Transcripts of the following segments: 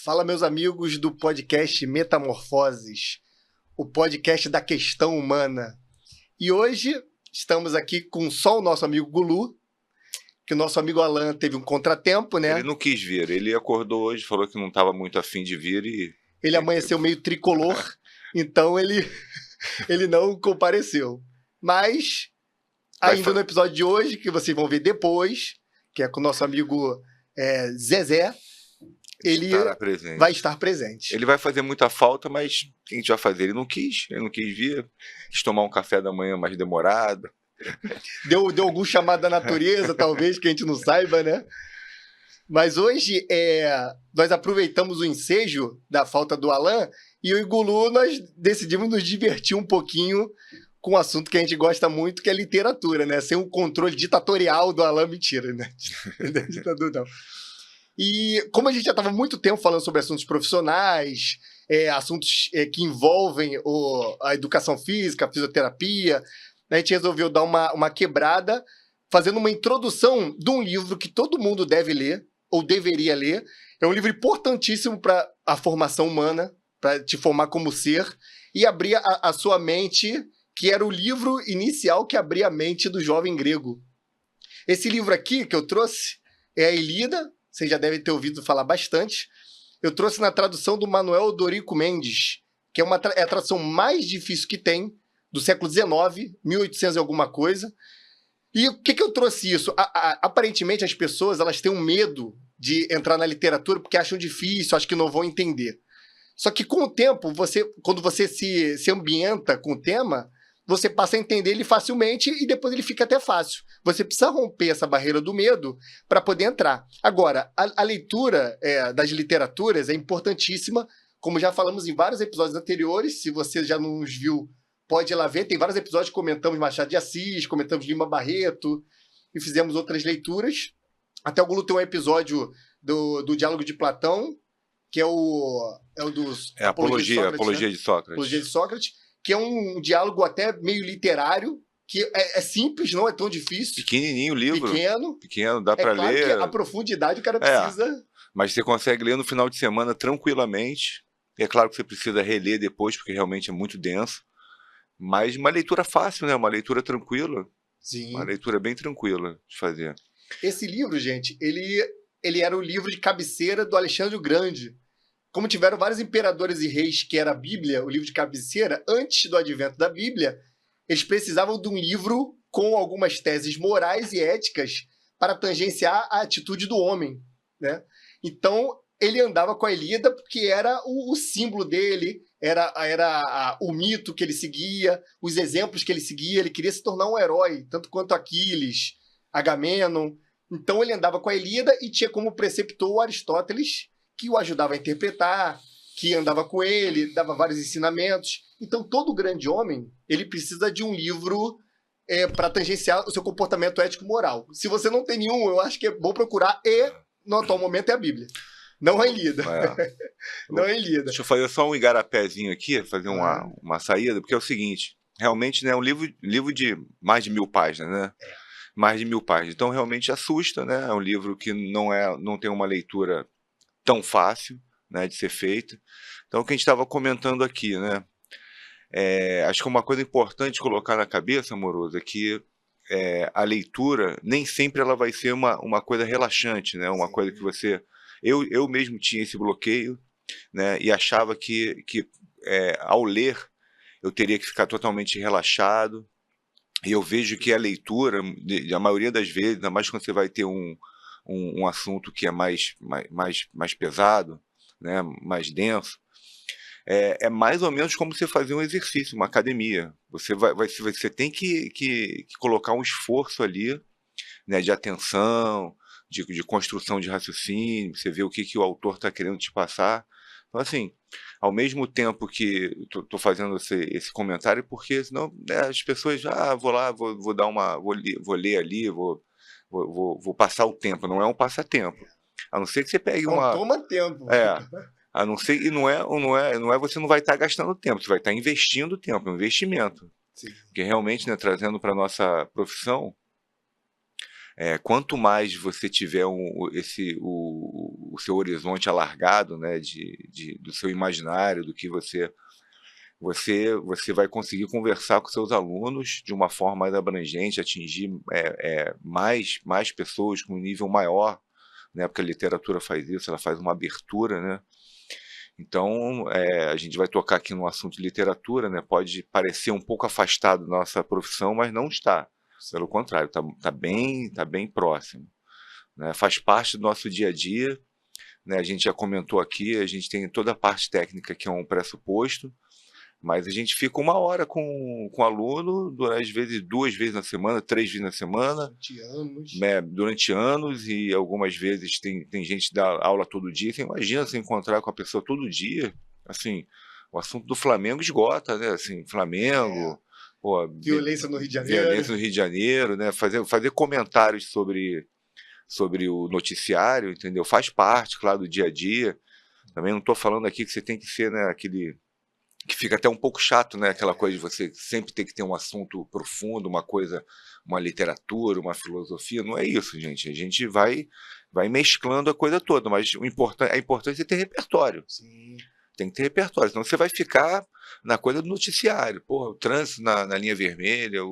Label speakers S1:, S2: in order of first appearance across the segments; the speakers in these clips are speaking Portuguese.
S1: Fala, meus amigos do podcast Metamorfoses, o podcast da questão humana. E hoje estamos aqui com só o nosso amigo Gulu, que o nosso amigo Alan teve um contratempo, né?
S2: Ele não quis vir, ele acordou hoje, falou que não estava muito afim de vir e...
S1: Ele amanheceu meio tricolor, então ele não compareceu. Mas, ainda no episódio de hoje, que vocês vão ver depois, que é com o nosso amigo Zezé, ele vai estar presente.
S2: Ele vai fazer muita falta, mas o que a gente vai fazer? Ele não quis vir, quis tomar um café da manhã mais demorado.
S1: Deu algum chamado da natureza, talvez, que a gente não saiba, né? Mas hoje nós aproveitamos o ensejo da falta do Alan e eu e o Gulu nós decidimos nos divertir um pouquinho com um assunto que a gente gosta muito, que é literatura, né? Sem um controle ditatorial do Alan, mentira, né? Ditador não. E como a gente já estava muito tempo falando sobre assuntos profissionais, assuntos que envolvem a educação física, a fisioterapia, a gente resolveu dar uma quebrada, fazendo uma introdução de um livro que todo mundo deve ler, ou deveria ler. É um livro importantíssimo para a formação humana, para te formar como ser, e abrir a sua mente, que era o livro inicial que abria a mente do jovem grego. Esse livro aqui que eu trouxe é a Ilíada. Vocês já devem ter ouvido falar bastante. Eu trouxe na tradução do Manuel Dorico Mendes, que é a tradução mais difícil que tem, do século XIX, 1800 e alguma coisa. E o que eu trouxe isso? Aparentemente, as pessoas elas têm um medo de entrar na literatura porque acham difícil, acham que não vão entender. Só que com o tempo, quando você se ambienta com o tema, você passa a entender ele facilmente e depois ele fica até fácil. Você precisa romper essa barreira do medo para poder entrar. Agora, a leitura das literaturas é importantíssima, como já falamos em vários episódios anteriores. Se você já não nos viu, pode ir lá ver. Tem vários episódios que comentamos Machado de Assis, comentamos Lima Barreto e fizemos outras leituras. Até o Gulu tem um episódio do Diálogo de Platão, que é o dos...
S2: Apologia de Sócrates.
S1: Apologia de Sócrates, que é um diálogo até meio literário, que é simples, não é tão difícil.
S2: Pequenininho o livro. Pequeno, dá para
S1: claro
S2: ler.
S1: Que a profundidade o cara precisa...
S2: Mas você consegue ler no final de semana tranquilamente. É claro que você precisa reler depois, porque realmente é muito denso. Mas uma leitura fácil, né? Uma leitura tranquila.
S1: Sim.
S2: Uma leitura bem tranquila de fazer.
S1: Esse livro, gente, ele era o livro de cabeceira do Alexandre o Grande. Como tiveram vários imperadores e reis que era a Bíblia, o livro de cabeceira, antes do advento da Bíblia, eles precisavam de um livro com algumas teses morais e éticas para tangenciar a atitude do homem, né? Então, ele andava com a Ilíada porque era o símbolo dele, era o mito que ele seguia, os exemplos que ele seguia. Ele queria se tornar um herói, tanto quanto Aquiles, Agamenon. Então, ele andava com a Ilíada e tinha como preceptor o Aristóteles, que o ajudava a interpretar, que andava com ele, dava vários ensinamentos. Então, todo grande homem, ele precisa de um livro para tangenciar o seu comportamento ético-moral. Se você não tem nenhum, eu acho que é bom procurar, e no atual momento é a Bíblia. Não a Ilíada. Não a Ilíada.
S2: Deixa eu fazer só um igarapézinho aqui, fazer uma saída, porque é o seguinte, realmente, né, é um livro de mais de 1000 páginas, né? Mais de 1000 páginas. Então, realmente assusta, né? É um livro que não tem uma leitura tão fácil, né, de ser feita. Então, o que a gente estava comentando aqui, né? Acho que uma coisa importante colocar na cabeça, Amoroso, é que a leitura nem sempre ela vai ser uma coisa relaxante, né? Uma coisa que você... Eu mesmo tinha esse bloqueio, né? E achava que ao ler eu teria que ficar totalmente relaxado. E eu vejo que a leitura, a maioria das vezes, ainda mais quando você vai ter um assunto que é mais pesado, né, mais denso, é mais ou menos como você fazer um exercício, uma academia. Você tem que colocar um esforço ali, né, de atenção, de construção de raciocínio, você vê o que o autor está querendo te passar. Então, assim, ao mesmo tempo que estou fazendo esse comentário, porque senão as pessoas, vou lá, vou ler ali, vou passar o tempo. Não é um passatempo. A não ser que você pegue
S1: toma tempo.
S2: A não ser, e não é você não vai estar gastando tempo, você vai estar investindo tempo, é um investimento.
S1: Sim.
S2: Porque realmente, né, trazendo para a nossa profissão, quanto mais você tiver o seu horizonte alargado, né, do seu imaginário, do que você vai conseguir conversar com seus alunos de uma forma mais abrangente, atingir mais pessoas com um nível maior, né, porque a literatura faz isso, ela faz uma abertura, né? Então, a gente vai tocar aqui no assunto de literatura, né? Pode parecer um pouco afastado da nossa profissão, mas não está. Pelo contrário, tá bem próximo, né? Faz parte do nosso dia a dia, né? A gente já comentou aqui, a gente tem toda a parte técnica que é um pressuposto, mas a gente fica 1 hora com o aluno, às vezes 2 vezes na semana, 3 vezes na semana,
S1: De anos.
S2: né, durante anos, e algumas vezes tem gente que dá aula todo dia. Você imagina se encontrar com a pessoa todo dia, assim, o assunto do Flamengo esgota, né? Assim, Flamengo, pô,
S1: Violência no Rio de Janeiro.
S2: violência no Rio de Janeiro, né? Fazer comentários sobre o noticiário, entendeu? Faz parte, claro, do dia a dia. Também não estou falando aqui que você tem que ser, né, aquele que fica até um pouco chato, né? Aquela coisa de você sempre ter que ter um assunto profundo, uma coisa, uma literatura, uma filosofia. Não é isso, gente. A gente vai mesclando a coisa toda, mas é importante ter repertório.
S1: Sim.
S2: Tem que ter repertório, senão você vai ficar na coisa do noticiário. Porra, o trânsito na linha vermelha,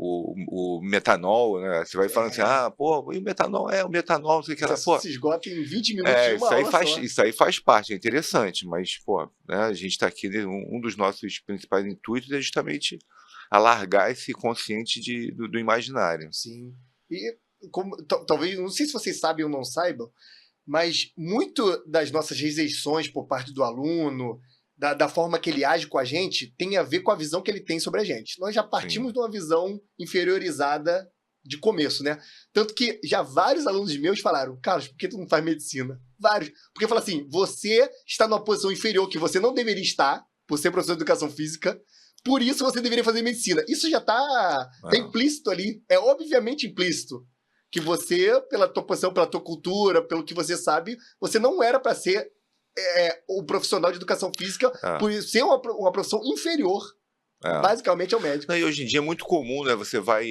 S2: o metanol, né? Você vai falando assim, pô, e o metanol não sei o que lá, pô.
S1: Se esgota em 20 minutos de uma aula só.
S2: Isso aí faz parte, é interessante, mas, pô, né, a gente está aqui, né, um dos nossos principais intuitos é justamente alargar esse consciente do imaginário.
S1: Sim. E talvez, não sei se vocês sabem ou não saibam, mas muito das nossas rejeições por parte do aluno, da forma que ele age com a gente, tem a ver com a visão que ele tem sobre a gente. Nós já partimos de uma visão inferiorizada de começo, né? Tanto que já vários alunos meus falaram, Carlos, por que tu não faz medicina? Vários. Porque fala assim, você está numa posição inferior que você não deveria estar, por ser professor de educação física, por isso você deveria fazer medicina. Isso já tá implícito ali, é obviamente implícito. Que você, pela tua posição, pela tua cultura, pelo que você sabe, você não era para ser o profissional de educação física, por ser uma profissão inferior, basicamente, ao médico.
S2: E hoje em dia é muito comum, né? Você vai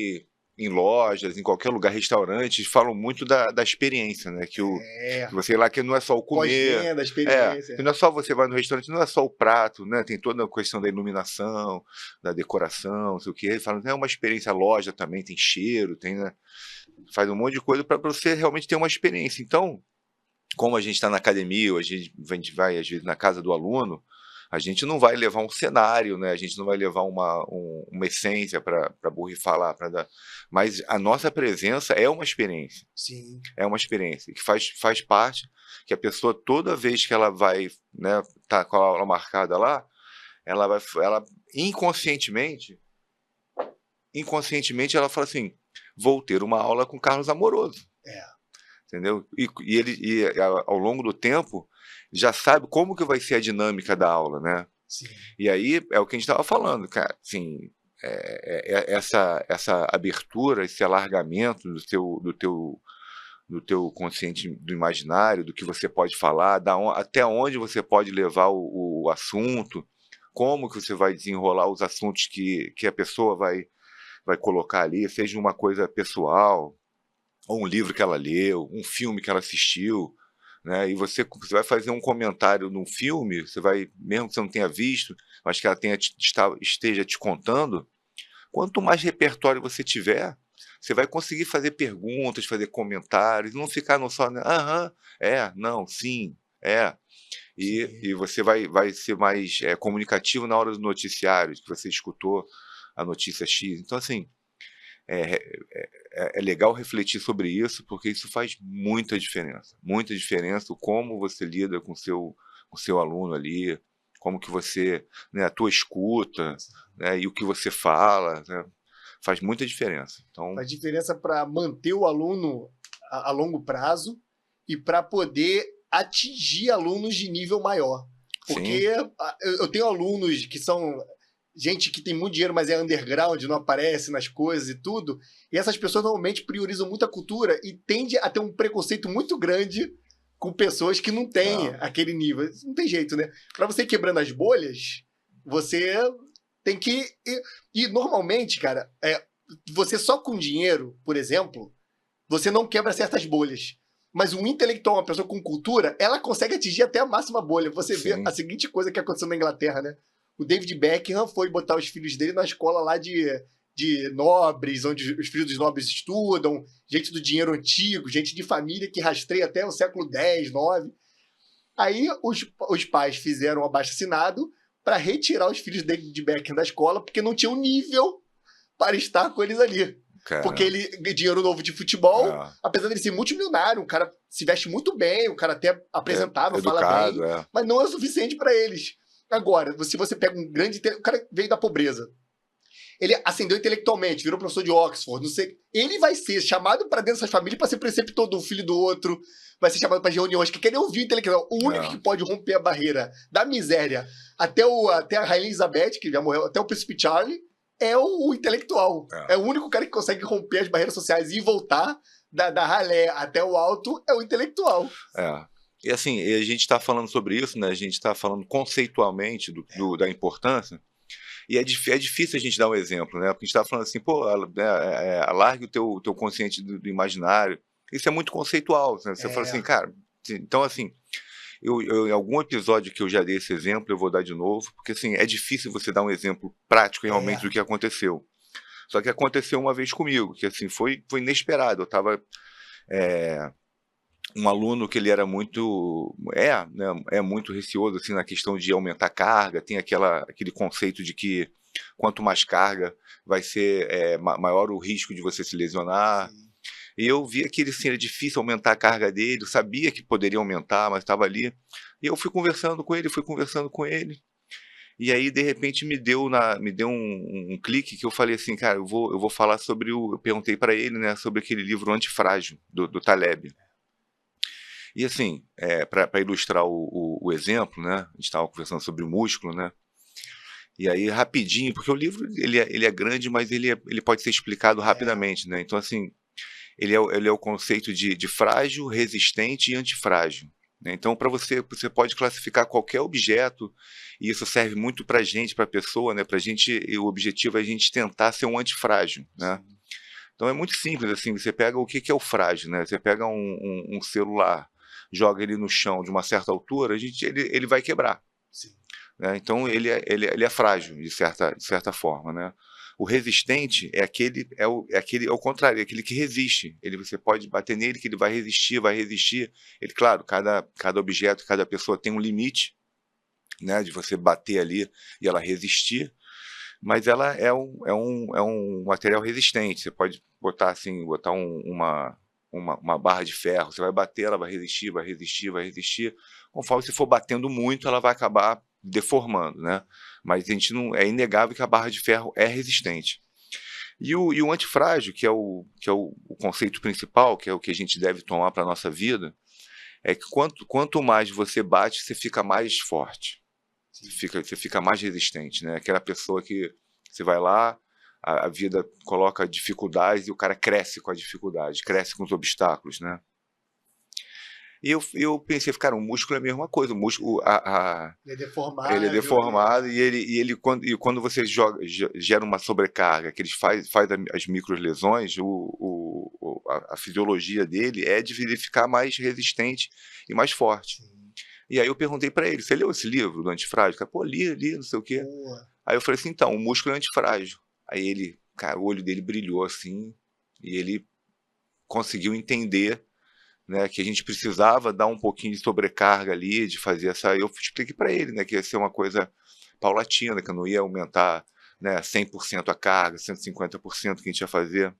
S2: em lojas, em qualquer lugar, restaurantes, falam muito da experiência, né? Que você lá que não é só o comer.
S1: Pós-venda, experiência.
S2: Que não é só você vai no restaurante, não é só o prato, né? Tem toda a questão da iluminação, da decoração, não sei o quê. Eles falam, é uma experiência, a loja também tem cheiro, tem, né? Faz um monte de coisa para você realmente ter uma experiência. Então, como a gente está na academia, a gente vai, às vezes, na casa do aluno, a gente não vai levar um cenário, né? A gente não vai levar uma essência para borrifar lá, mas a nossa presença é uma experiência.
S1: Sim.
S2: É uma experiência que faz parte, que a pessoa, toda vez que ela vai, né, tá com a aula marcada lá, ela inconscientemente ela fala assim, vou ter uma aula com Carlos Amoroso. Entendeu? E ao longo do tempo, já sabe como que vai ser a dinâmica da aula, né?
S1: Sim.
S2: E aí, é o que a gente estava falando, cara, assim, essa abertura, esse alargamento do teu consciente, do imaginário, do que você pode falar, até onde você pode levar o assunto, como que você vai desenrolar os assuntos que a pessoa vai colocar ali, seja uma coisa pessoal, ou um livro que ela leu, um filme que ela assistiu, né? E você vai fazer um comentário num filme, você vai, mesmo que você não tenha visto, mas que ela esteja te contando, quanto mais repertório você tiver, você vai conseguir fazer perguntas, fazer comentários, não ficar no só, né? Não, sim, E você vai ser mais comunicativo na hora do noticiário, que você escutou a notícia X. Então, assim, é legal refletir sobre isso, porque isso faz muita diferença como você lida com o seu aluno ali, como que você, né, a tua escuta, né, e o que você fala, né, faz muita diferença. Então,
S1: faz diferença para manter o aluno a longo prazo e para poder atingir alunos de nível maior. Porque eu tenho alunos que são gente que tem muito dinheiro, mas é underground, não aparece nas coisas e tudo. E essas pessoas normalmente priorizam muito a cultura e tende a ter um preconceito muito grande com pessoas que não têm aquele nível. Não tem jeito, né? Para você ir quebrando as bolhas, você tem que... E normalmente, cara, você só com dinheiro, por exemplo, você não quebra certas bolhas. Mas um intelectual, uma pessoa com cultura, ela consegue atingir até a máxima bolha. Você vê a seguinte coisa que aconteceu na Inglaterra, né? O David Beckham foi botar os filhos dele na escola lá de nobres, onde os filhos dos nobres estudam, gente do dinheiro antigo, gente de família que rastreia até o século X, IX. Aí os pais fizeram um abaixo-assinado para retirar os filhos de Beckham da escola, porque não tinham nível para estar com eles ali. Porque ele ganha dinheiro novo de futebol, apesar dele ser multimilionário, um cara se veste muito bem, um cara até apresentável, fala bem, mas não é o suficiente para eles. Agora, se você pega um grande... O cara veio da pobreza. Ele ascendeu intelectualmente, virou professor de Oxford, não sei. Ele vai ser chamado para dentro dessas famílias para ser preceptor do filho do outro, vai ser chamado para reuniões que querem ouvir o intelectual. O único que pode romper a barreira da miséria até a Rainha Elizabeth, que já morreu, até o Príncipe Charlie, é o intelectual. É o único cara que consegue romper as barreiras sociais e voltar da ralé até o alto, é o intelectual.
S2: E assim, a gente está falando sobre isso, né? A gente está falando conceitualmente da importância. E é difícil a gente dar um exemplo, né? Porque a gente está falando assim, pô, alargue o teu consciente do imaginário. Isso é muito conceitual, né? Você fala assim, cara... Então, assim, em algum episódio que eu já dei esse exemplo, eu vou dar de novo, porque, assim, é difícil você dar um exemplo prático realmente do que aconteceu. Só que aconteceu uma vez comigo, que, assim, foi inesperado. Eu estava... um aluno que ele era muito muito receoso assim na questão de aumentar a carga, tem aquele conceito de que quanto mais carga vai ser maior o risco de você se lesionar. Sim. E eu via que era difícil aumentar a carga dele, eu sabia que poderia aumentar, mas estava ali. E eu fui conversando com ele, e aí de repente me deu um clique que eu falei assim, cara, eu vou falar sobre eu perguntei para ele, né, sobre aquele livro Antifrágil do Taleb. E assim, para ilustrar o exemplo, né, a gente estava conversando sobre o músculo, né, e aí rapidinho, porque o livro ele é grande, mas ele pode ser explicado rapidamente, né, então assim, ele é o conceito de frágil, resistente e antifrágil. Né? Então, você pode classificar qualquer objeto, e isso serve muito para a gente, para a pessoa, né, para a gente, o objetivo é a gente tentar ser um antifrágil, né. Então é muito simples, assim, você pega o que é o frágil, né, você pega um celular, joga ele no chão de uma certa altura, ele vai quebrar. Sim. Né? Então ele é frágil de certa forma, né? O resistente é aquele ao contrário, é aquele que resiste. Você pode bater nele que ele vai resistir. Ele, claro, cada objeto, cada pessoa tem um limite, né, de você bater ali e ela resistir, mas ela é um material resistente. Você pode botar uma barra de ferro, você vai bater, ela vai resistir. Conforme você for batendo muito, ela vai acabar deformando, né? Mas é inegável que a barra de ferro é resistente. E o antifrágil, que é o conceito principal, que é o que a gente deve tomar para a nossa vida, é que quanto mais você bate, você fica mais forte. Você fica mais resistente, né? Aquela pessoa que você vai lá, a vida coloca dificuldades e o cara cresce com a dificuldade, cresce com os obstáculos, né? E eu pensei, cara, o músculo é a mesma coisa, o músculo,
S1: ele é deformado.
S2: Ele é deformado e quando você gera uma sobrecarga, que ele faz as microlesões, a fisiologia dele é de ele ficar mais resistente e mais forte. Sim. E aí eu perguntei para ele, você leu esse livro do antifrágil? Cara, pô, li, não sei o quê. Boa. Aí eu falei assim, então, o músculo é antifrágil. Aí ele, cara, o olho dele brilhou assim, e ele conseguiu entender, né, que a gente precisava dar um pouquinho de sobrecarga ali, de fazer essa... Eu expliquei para ele, né, que ia ser uma coisa paulatina, que eu não ia aumentar, né, 100% a carga, 150% que a gente ia fazer.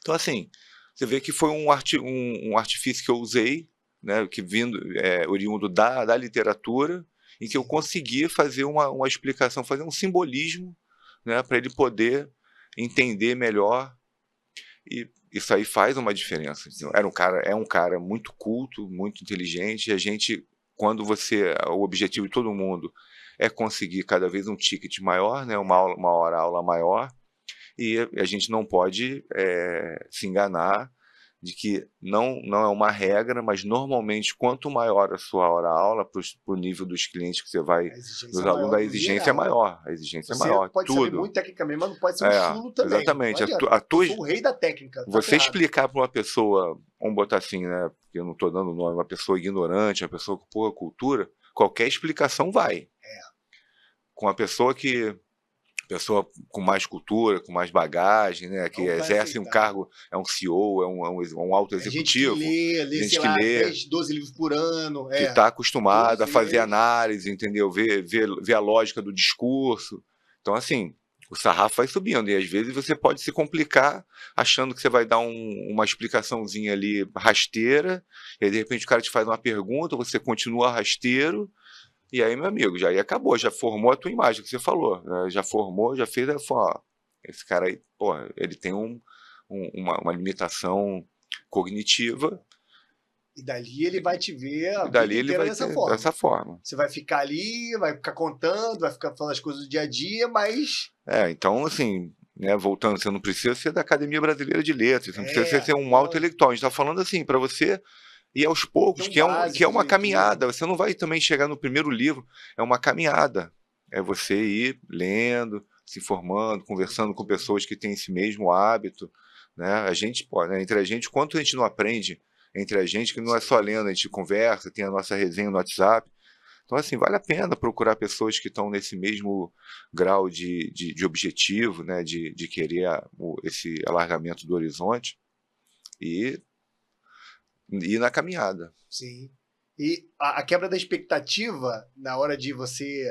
S2: Então, assim, você vê que foi um artifício que eu usei, né, que oriundo da literatura, em que eu consegui fazer uma explicação, fazer um simbolismo, né, para ele poder entender melhor, e isso aí faz uma diferença. É um cara muito culto, muito inteligente, e a gente, o objetivo de todo mundo é conseguir cada vez um ticket maior, né, uma hora aula maior, e a gente não pode se enganar de que não é uma regra, mas normalmente quanto maior a sua hora-aula, para o nível dos clientes que você vai, dos alunos, a exigência é maior. A exigência é maior.
S1: Você pode saber muito tecnicamente, mas não pode ser um chulo também.
S2: Exatamente.
S1: Eu sou o rei da técnica.
S2: Você explicar para uma pessoa, vamos botar assim, né? Porque eu não estou dando nome, uma pessoa ignorante, uma pessoa com pouca cultura, qualquer explicação vai. Com a pessoa com mais cultura, com mais bagagem, né, que exerce um cargo, é um CEO, é um alto executivo.
S1: Gente que lê 10, 12 livros por ano.
S2: Que está acostumado a fazer análise, entendeu? Ver a lógica do discurso. Então, assim, o sarrafo vai subindo. E às vezes você pode se complicar achando que você vai dar uma explicaçãozinha ali rasteira, e aí de repente o cara te faz uma pergunta, você continua rasteiro. E aí, meu amigo, já acabou, já formou a tua imagem que você falou, né? Já formou, já fez, ó, esse cara aí, pô, ele tem uma limitação cognitiva.
S1: E dali ele vai te ver
S2: a vida inteira dessa forma.
S1: Você vai ficar ali, vai ficar contando, vai ficar falando as coisas do dia a dia, mas...
S2: Então, assim, né, voltando, você não precisa ser da Academia Brasileira de Letras, você não precisa ser um alto intelectual. A gente está falando assim, para você... E aos poucos, que é uma caminhada. Você não vai também chegar no primeiro livro. É uma caminhada. É você ir lendo, se informando, conversando com pessoas que têm esse mesmo hábito. Né? A gente, né, entre a gente, quanto a gente não aprende entre a gente, que não é só lendo, a gente conversa, tem a nossa resenha no WhatsApp. Então, assim, vale a pena procurar pessoas que estão nesse mesmo grau de objetivo, né, de querer esse alargamento do horizonte. E na caminhada.
S1: Sim. E a quebra da expectativa na hora de você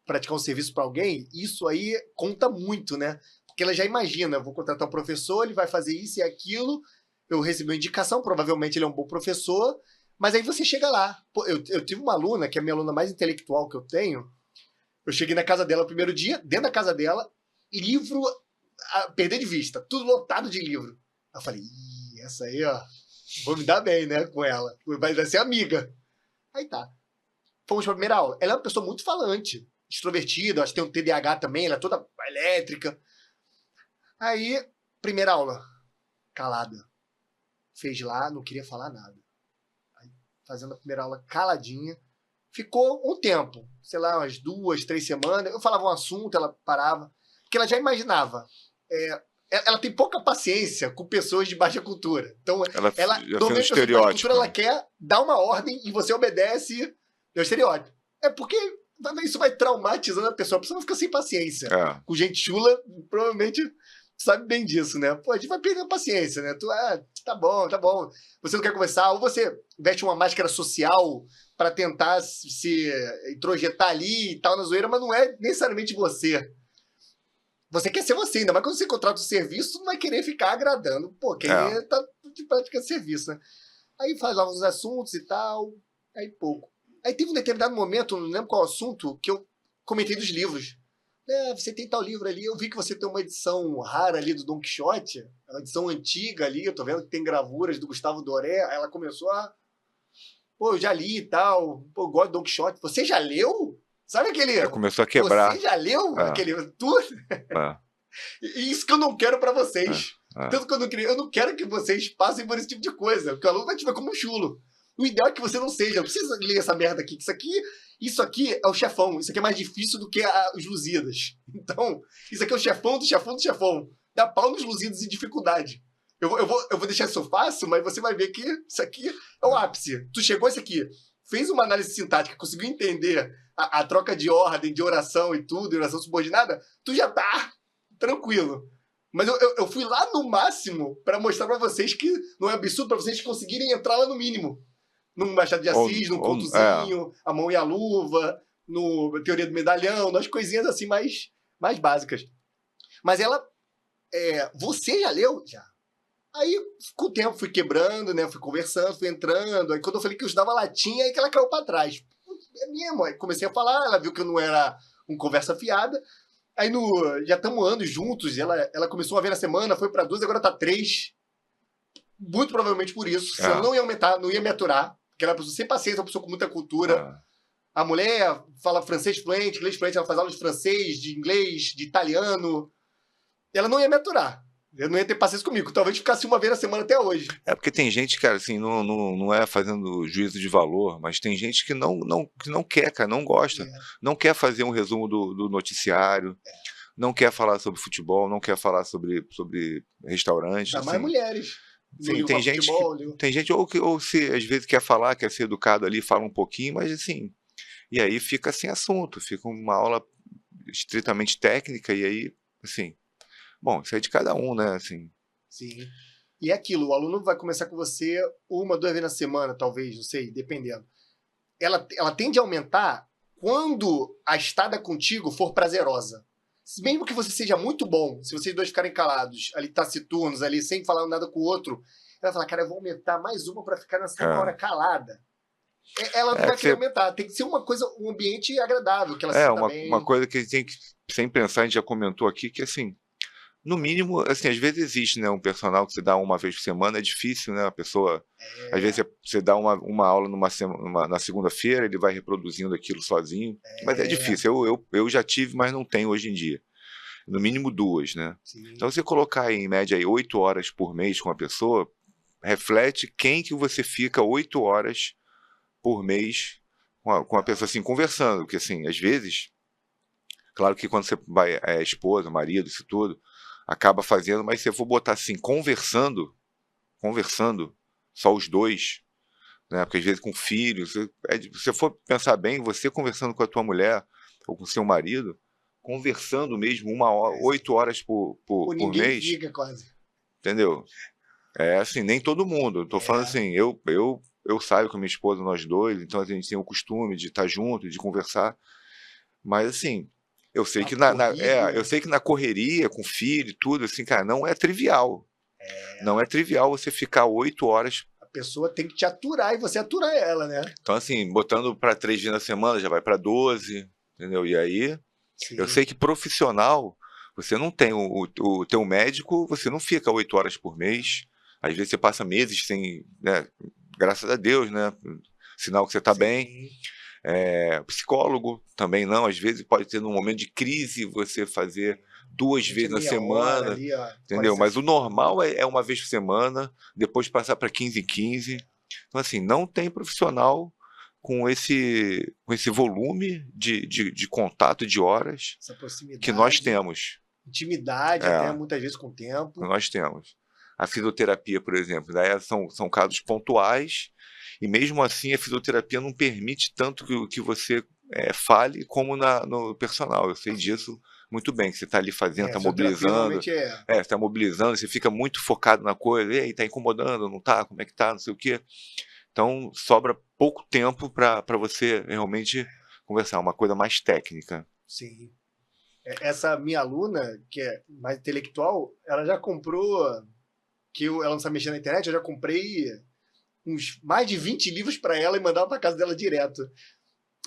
S1: praticar um serviço para alguém, isso aí conta muito, né? Porque ela já imagina, eu vou contratar um professor, ele vai fazer isso e aquilo, eu recebi uma indicação, provavelmente ele é um bom professor, mas aí você chega lá. Pô, eu tive uma aluna, que é a minha aluna mais intelectual que eu tenho, eu cheguei na casa dela no primeiro dia, dentro da casa dela, livro a perder de vista, tudo lotado de livro. Eu falei, essa aí, ó, vou me dar bem, né, com ela. Vai ser amiga. Aí tá. Fomos pra primeira aula. Ela é uma pessoa muito falante, extrovertida, acho que tem um TDAH também, ela é toda elétrica. Aí, primeira aula, calada. Fez lá, não queria falar nada. Aí, fazendo a primeira aula caladinha. Ficou um tempo, sei lá, umas 2, 3 semanas. Eu falava um assunto, ela parava. Porque ela já imaginava. Ela tem pouca paciência com pessoas de baixa cultura. Então, ela domina pessoas de baixa cultura, ela quer dar uma ordem e você obedece ao estereótipo. É porque isso vai traumatizando a pessoa vai ficar sem paciência. Com gente chula, provavelmente sabe bem disso, né? Pô, a gente vai perdendo paciência, né? Tá bom. Você não quer conversar, ou você veste uma máscara social para tentar se introjetar ali e tal na zoeira, mas não é necessariamente você. Você quer ser você ainda, mas quando você contrata um serviço, tu não vai querer ficar agradando. Pô, quem tá de prática de serviço, né? Aí faz lá uns assuntos e tal, aí pouco. Aí teve um determinado momento, não lembro qual assunto, que eu comentei dos livros. Você tem tal livro ali, eu vi que você tem uma edição rara ali do Don Quixote, uma edição antiga ali, eu tô vendo que tem gravuras do Gustavo Doré. Aí ela começou pô, eu já li e tal, pô, eu gosto do Don Quixote. Você já leu? Sabe aquele...
S2: começou a quebrar.
S1: Você já leu aquele... Isso que eu não quero pra vocês. Tanto que eu não quero que vocês passem por esse tipo de coisa, porque o aluno vai te ver como um chulo. O ideal é que você não seja. Não precisa ler essa merda aqui. Isso aqui é o chefão. Isso aqui é mais difícil do que os Lusíadas. Então, isso aqui é o chefão do chefão do chefão. Dá pau nos Lusíadas em dificuldade. Eu vou deixar isso fácil, mas você vai ver que isso aqui é o ápice. Tu chegou a isso aqui, fez uma análise sintática, conseguiu entender a troca de ordem, de oração e tudo, oração subordinada, tu já tá tranquilo. Mas eu fui lá no máximo para mostrar para vocês que não é absurdo, para vocês conseguirem entrar lá no mínimo. No Machado de Assis, no Contozinho, A Mão e a Luva, no Teoria do Medalhão, nas coisinhas assim mais básicas. Mas ela... você já leu? Já. Aí, com o tempo, fui quebrando, né? Fui conversando, fui entrando. Aí, quando eu falei que eu estudava latim, aí que ela caiu para trás. É mesmo. Aí comecei a falar, ela viu que eu não era um conversa fiada. Aí, já estamos anos juntos. Ela começou uma vez na semana, foi para 2, agora tá 3. Muito provavelmente por isso. Senão não ia aumentar, não ia me aturar. Porque ela é uma pessoa sem paciência, uma pessoa com muita cultura. A mulher fala francês fluente, inglês fluente, ela faz aula de francês, de inglês, de italiano. Ela não ia me aturar. Eu não ia ter paciência comigo. Talvez ficasse uma vez na semana até hoje.
S2: É porque tem gente, cara, assim, não é fazendo juízo de valor, mas tem gente que não quer, cara, não gosta. Não quer fazer um resumo do noticiário, não quer falar sobre futebol, não quer falar sobre restaurante.
S1: Ainda mais
S2: Assim.
S1: mulheres.
S2: Sim, tem gente ou se às vezes quer falar, quer ser educado ali, fala um pouquinho, mas assim, e aí fica sem assunto, fica uma aula estritamente técnica, e aí, assim, bom, isso é de cada um, né, assim.
S1: Sim. E é aquilo, o aluno vai começar com você 1, 2 vezes na semana, talvez, não sei, dependendo. Ela tende a aumentar quando a estada contigo for prazerosa. Mesmo que você seja muito bom, se vocês dois ficarem calados, ali taciturnos, ali, sem falar nada com o outro, ela vai falar, cara, eu vou aumentar mais uma pra ficar nessa hora calada. Ela não vai querer aumentar, tem que ser uma coisa, um ambiente agradável, que ela se sinta bem.
S2: Uma coisa que a gente tem que sempre pensar, a gente já comentou aqui, que assim, no mínimo, assim, às vezes existe, né, um personal que você dá uma vez por semana, é difícil, né, a pessoa, às vezes você dá uma aula na segunda-feira, ele vai reproduzindo aquilo sozinho, mas é difícil, eu já tive, mas não tenho hoje em dia, no mínimo 2, né. Sim. Então você colocar em média aí 8 horas por mês com a pessoa, reflete quem que você fica 8 horas por mês com a pessoa, assim, conversando, porque assim, às vezes, claro que quando você vai, esposa, marido, isso tudo, acaba fazendo, mas se eu for botar assim, conversando, só os dois, né? Porque às vezes com filhos, se você for pensar bem, você conversando com a tua mulher ou com o seu marido, conversando mesmo 8 horas por mês.
S1: Fica quase.
S2: Entendeu? É assim, nem todo mundo. Eu tô falando assim, eu saio com a minha esposa, nós dois, então a gente tem o costume de estar junto, de conversar. Mas assim, eu sei que eu sei que na correria, com filho e tudo, assim, cara, não é trivial. Não é trivial você ficar 8 horas.
S1: A pessoa tem que te aturar e você aturar ela, né?
S2: Então, assim, botando para 3 dias na semana, já vai para 12, entendeu? E aí, sim, eu sei que profissional, você não tem o teu médico, você não fica 8 horas por mês. Às vezes você passa meses sem, né? Graças a Deus, né? Sinal que você está bem. Psicólogo também não, às vezes pode ter num momento de crise você fazer 2 vezes na semana, ali, entendeu? Mas o normal é uma vez por semana, depois passar para 15 em 15. Então, assim, não tem profissional com esse volume de contato de horas que nós temos.
S1: Intimidade, até muitas vezes com o tempo.
S2: Que nós temos. A fisioterapia, por exemplo, daí são casos pontuais, e mesmo assim a fisioterapia não permite tanto que você fale como no personal. Eu sei disso muito bem, que você está ali fazendo, está mobilizando. Você está mobilizando, você fica muito focado na coisa, e aí, está incomodando, não está? Como é que está? Não sei o quê. Então, sobra pouco tempo para você realmente conversar, uma coisa mais técnica.
S1: Sim. Essa minha aluna, que é mais intelectual, ela já comprou, ela não sabe mexer na internet, eu já comprei uns mais de 20 livros para ela e mandava para casa dela direto.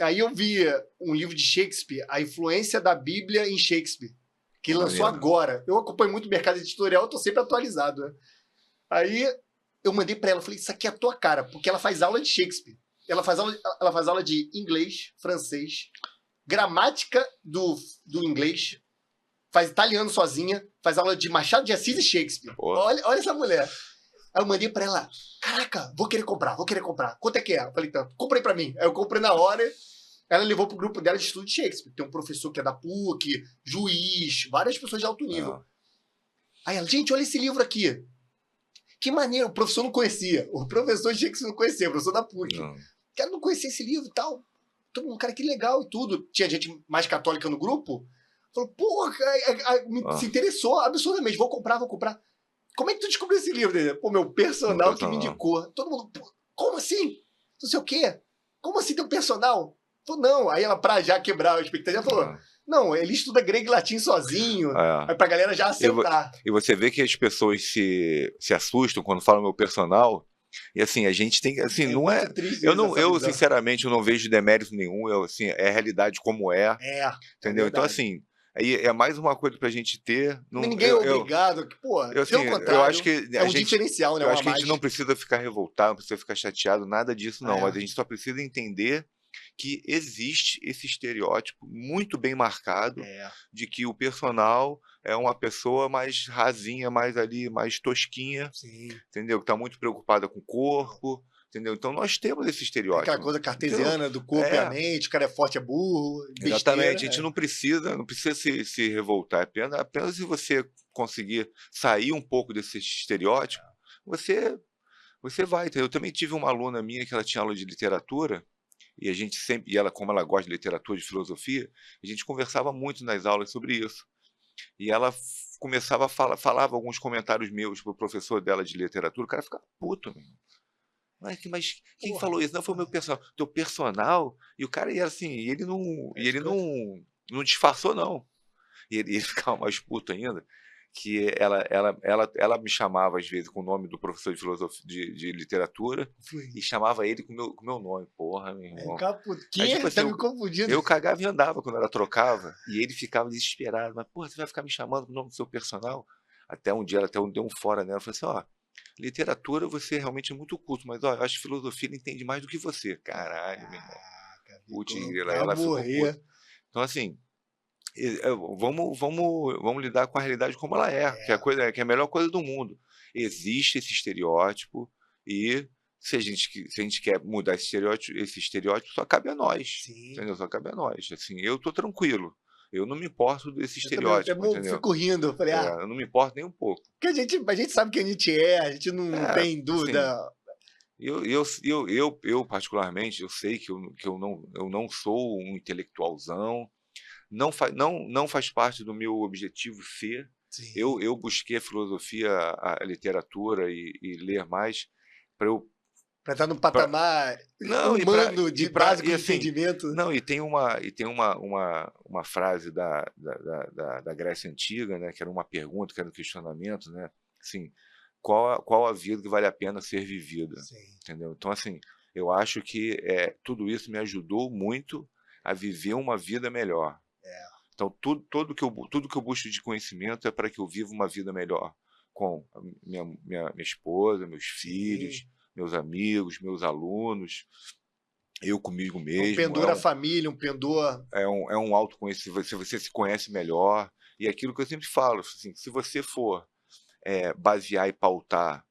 S1: Aí eu vi um livro de Shakespeare, A Influência da Bíblia em Shakespeare, que lançou agora. Eu acompanho muito o mercado editorial, eu tô sempre atualizado, né? Aí eu mandei para ela, falei, isso aqui é a tua cara, porque ela faz aula de Shakespeare. Ela faz aula de inglês, francês, gramática do inglês, faz italiano sozinha, faz aula de Machado de Assis e Shakespeare. Olha essa mulher. Aí eu mandei pra ela, caraca, vou querer comprar. Quanto é que é? Eu falei, tanto. Comprei pra mim. Aí eu comprei na hora, ela levou pro grupo dela de estudo de Shakespeare. Tem um professor que é da PUC, juiz, várias pessoas de alto nível. Aí ela, gente, olha esse livro aqui. Que maneiro, o professor não conhecia. O professor de Shakespeare não conhecia, o professor da PUC. Cara, não conhecia esse livro e tal. Todo mundo, cara, que legal e tudo. Tinha gente mais católica no grupo. Falou, porra, se interessou absurdamente. Vou comprar. Como é que tu descobriu esse livro? Pô, meu personal que me indicou. Todo mundo, como assim? Não sei o quê. Como assim teu personal? Falou, não. Aí ela, pra já quebrar a expectativa, falou, não, ele estuda grego e latim sozinho. Aí pra galera já aceitar.
S2: E você vê que as pessoas se assustam quando falam meu personal. E assim, a gente tem, assim, não é, eu sinceramente eu não vejo demérito nenhum, assim, é a realidade como entendeu? Então assim, aí é mais uma coisa pra gente ter.
S1: Ninguém é obrigado,
S2: eu acho que
S1: é um diferencial, né?
S2: Eu acho que a gente não precisa ficar revoltado, não precisa ficar chateado, nada disso não, mas a gente só precisa entender que existe esse estereótipo muito bem marcado
S1: É,
S2: de que o personal é uma pessoa mais rasinha, mais ali, mais tosquinha,
S1: sim.
S2: entendeu? Que está muito preocupada com o corpo, entendeu? Então nós temos esse
S1: É aquela
S2: estereótipo,
S1: coisa
S2: entendeu?
S1: cartesiana do corpo e a
S2: É,
S1: mente, o cara é forte, é burro,
S2: exatamente. A
S1: besteira.
S2: gente não precisa se revoltar. Apenas se você conseguir sair um pouco desse estereótipo, você você vai. Eu também tive uma aluna minha que ela tinha aula de literatura e a gente sempre, e ela, como ela gosta de literatura, de filosofia, a gente conversava muito nas aulas sobre isso. E ela começava a falar, falava alguns comentários meus pro professor dela de literatura, o cara ficava puto, meu. Mas quem
S1: Porra,
S2: falou isso? Não, foi o meu personal. Teu personal? E o cara ia assim,
S1: é
S2: e ele
S1: escroto.
S2: não disfarçou, não. E ele ficava mais puto ainda, que ela me chamava, às vezes, com o nome do professor de filosofia, de literatura, e chamava ele com o meu nome. Porra, meu
S1: Aí o
S2: irmão.
S1: cara, puto,
S2: Aí, tipo
S1: que?
S2: assim,
S1: Tá me confundindo.
S2: eu cagava e andava quando ela trocava, e ele ficava desesperado. Mas, porra, você vai ficar me chamando com o nome do seu personal? Até um dia ela até deu um fora nela. Falei assim, ó, literatura você realmente é muito culto, mas ó, eu acho que filosofia ele entende mais do que você. Caralho, meu irmão.
S1: Caraca,
S2: Putz,
S1: ficou
S2: grila,
S1: pra
S2: ela ficou puta.
S1: morrer.
S2: Então, assim, vamos lidar com a realidade como ela é, que é que é a melhor coisa do mundo. Existe esse estereótipo e se a gente quer mudar esse estereótipo só cabe a nós,
S1: Sim.
S2: entendeu? Só cabe a nós. Assim, eu tô tranquilo. Eu não me importo desse
S1: Eu também, eu até
S2: estereótipo, entendeu?
S1: fico rindo. Eu falei,
S2: Eu não me importo nem um pouco.
S1: porque a gente sabe quem a gente é, a gente não
S2: É,
S1: tem
S2: assim,
S1: dúvida.
S2: eu particularmente, eu sei que eu não sou um intelectualzão, não faz parte do meu objetivo ser.
S1: Sim.
S2: Eu busquei a filosofia, a literatura e ler mais para eu.
S1: Pra estar num
S2: Pra,
S1: patamar
S2: não,
S1: humano
S2: e
S1: de
S2: pra,
S1: básico
S2: e
S1: de
S2: assim,
S1: entendimento.
S2: não, e tem uma frase da Grécia Antiga, né, que era uma pergunta, que era um questionamento, né, assim, qual a vida que vale a pena ser vivida,
S1: Sim.
S2: entendeu? Então, assim, eu acho que tudo isso me ajudou muito a viver uma vida melhor.
S1: É.
S2: Então, tudo que eu busco de conhecimento é para que eu viva uma vida melhor com a minha esposa, meus
S1: Sim.
S2: filhos, meus amigos, meus alunos, eu comigo
S1: É um
S2: mesmo.
S1: pendor à família, um pendor.
S2: É um autoconhecimento, você se conhece melhor. E aquilo que eu sempre falo, assim, se você for basear e pautar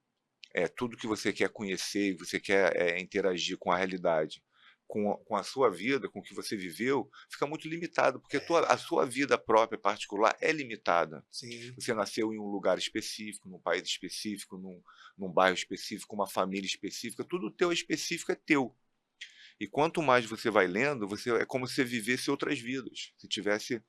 S2: tudo que você quer conhecer e você quer interagir com a realidade, com a sua vida, com o que você viveu, fica muito limitado, porque a sua vida própria, particular, é limitada.
S1: Sim.
S2: Você nasceu em um lugar específico, num país específico, num bairro específico, uma família específica, tudo teu específico é teu. E quanto mais você vai lendo, é como se você vivesse outras vidas. Se tivesse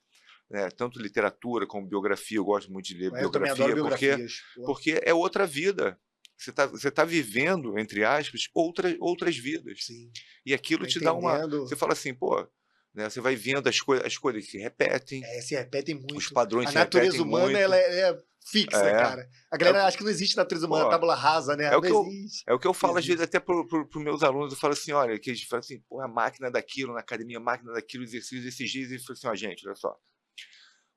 S2: tanto literatura como biografia, eu gosto muito de ler
S1: Eu também adoro
S2: biografia,
S1: biografias. Pô.
S2: porque é outra vida. Você tá vivendo, entre aspas, outras vidas.
S1: Sim.
S2: E aquilo
S1: Tá
S2: te dá uma.
S1: entendendo?
S2: Você fala assim, pô, né, você vai vendo as coisas que se repetem,
S1: Se repetem
S2: os
S1: muito.
S2: padrões
S1: A
S2: se repetem
S1: natureza humana, ela
S2: muito.
S1: é fixa,
S2: É,
S1: cara. A
S2: é o
S1: galera
S2: que,
S1: acha que não existe natureza humana,
S2: pô,
S1: tábula rasa, né?
S2: é o
S1: Não
S2: que eu,
S1: existe.
S2: é o que eu falo às vezes
S1: Existe.
S2: até para os meus alunos. Eu falo assim, olha, que eles falam assim, pô, a máquina daquilo na academia, a máquina daquilo, exercício esses dias, e falo assim, ó, gente, olha só.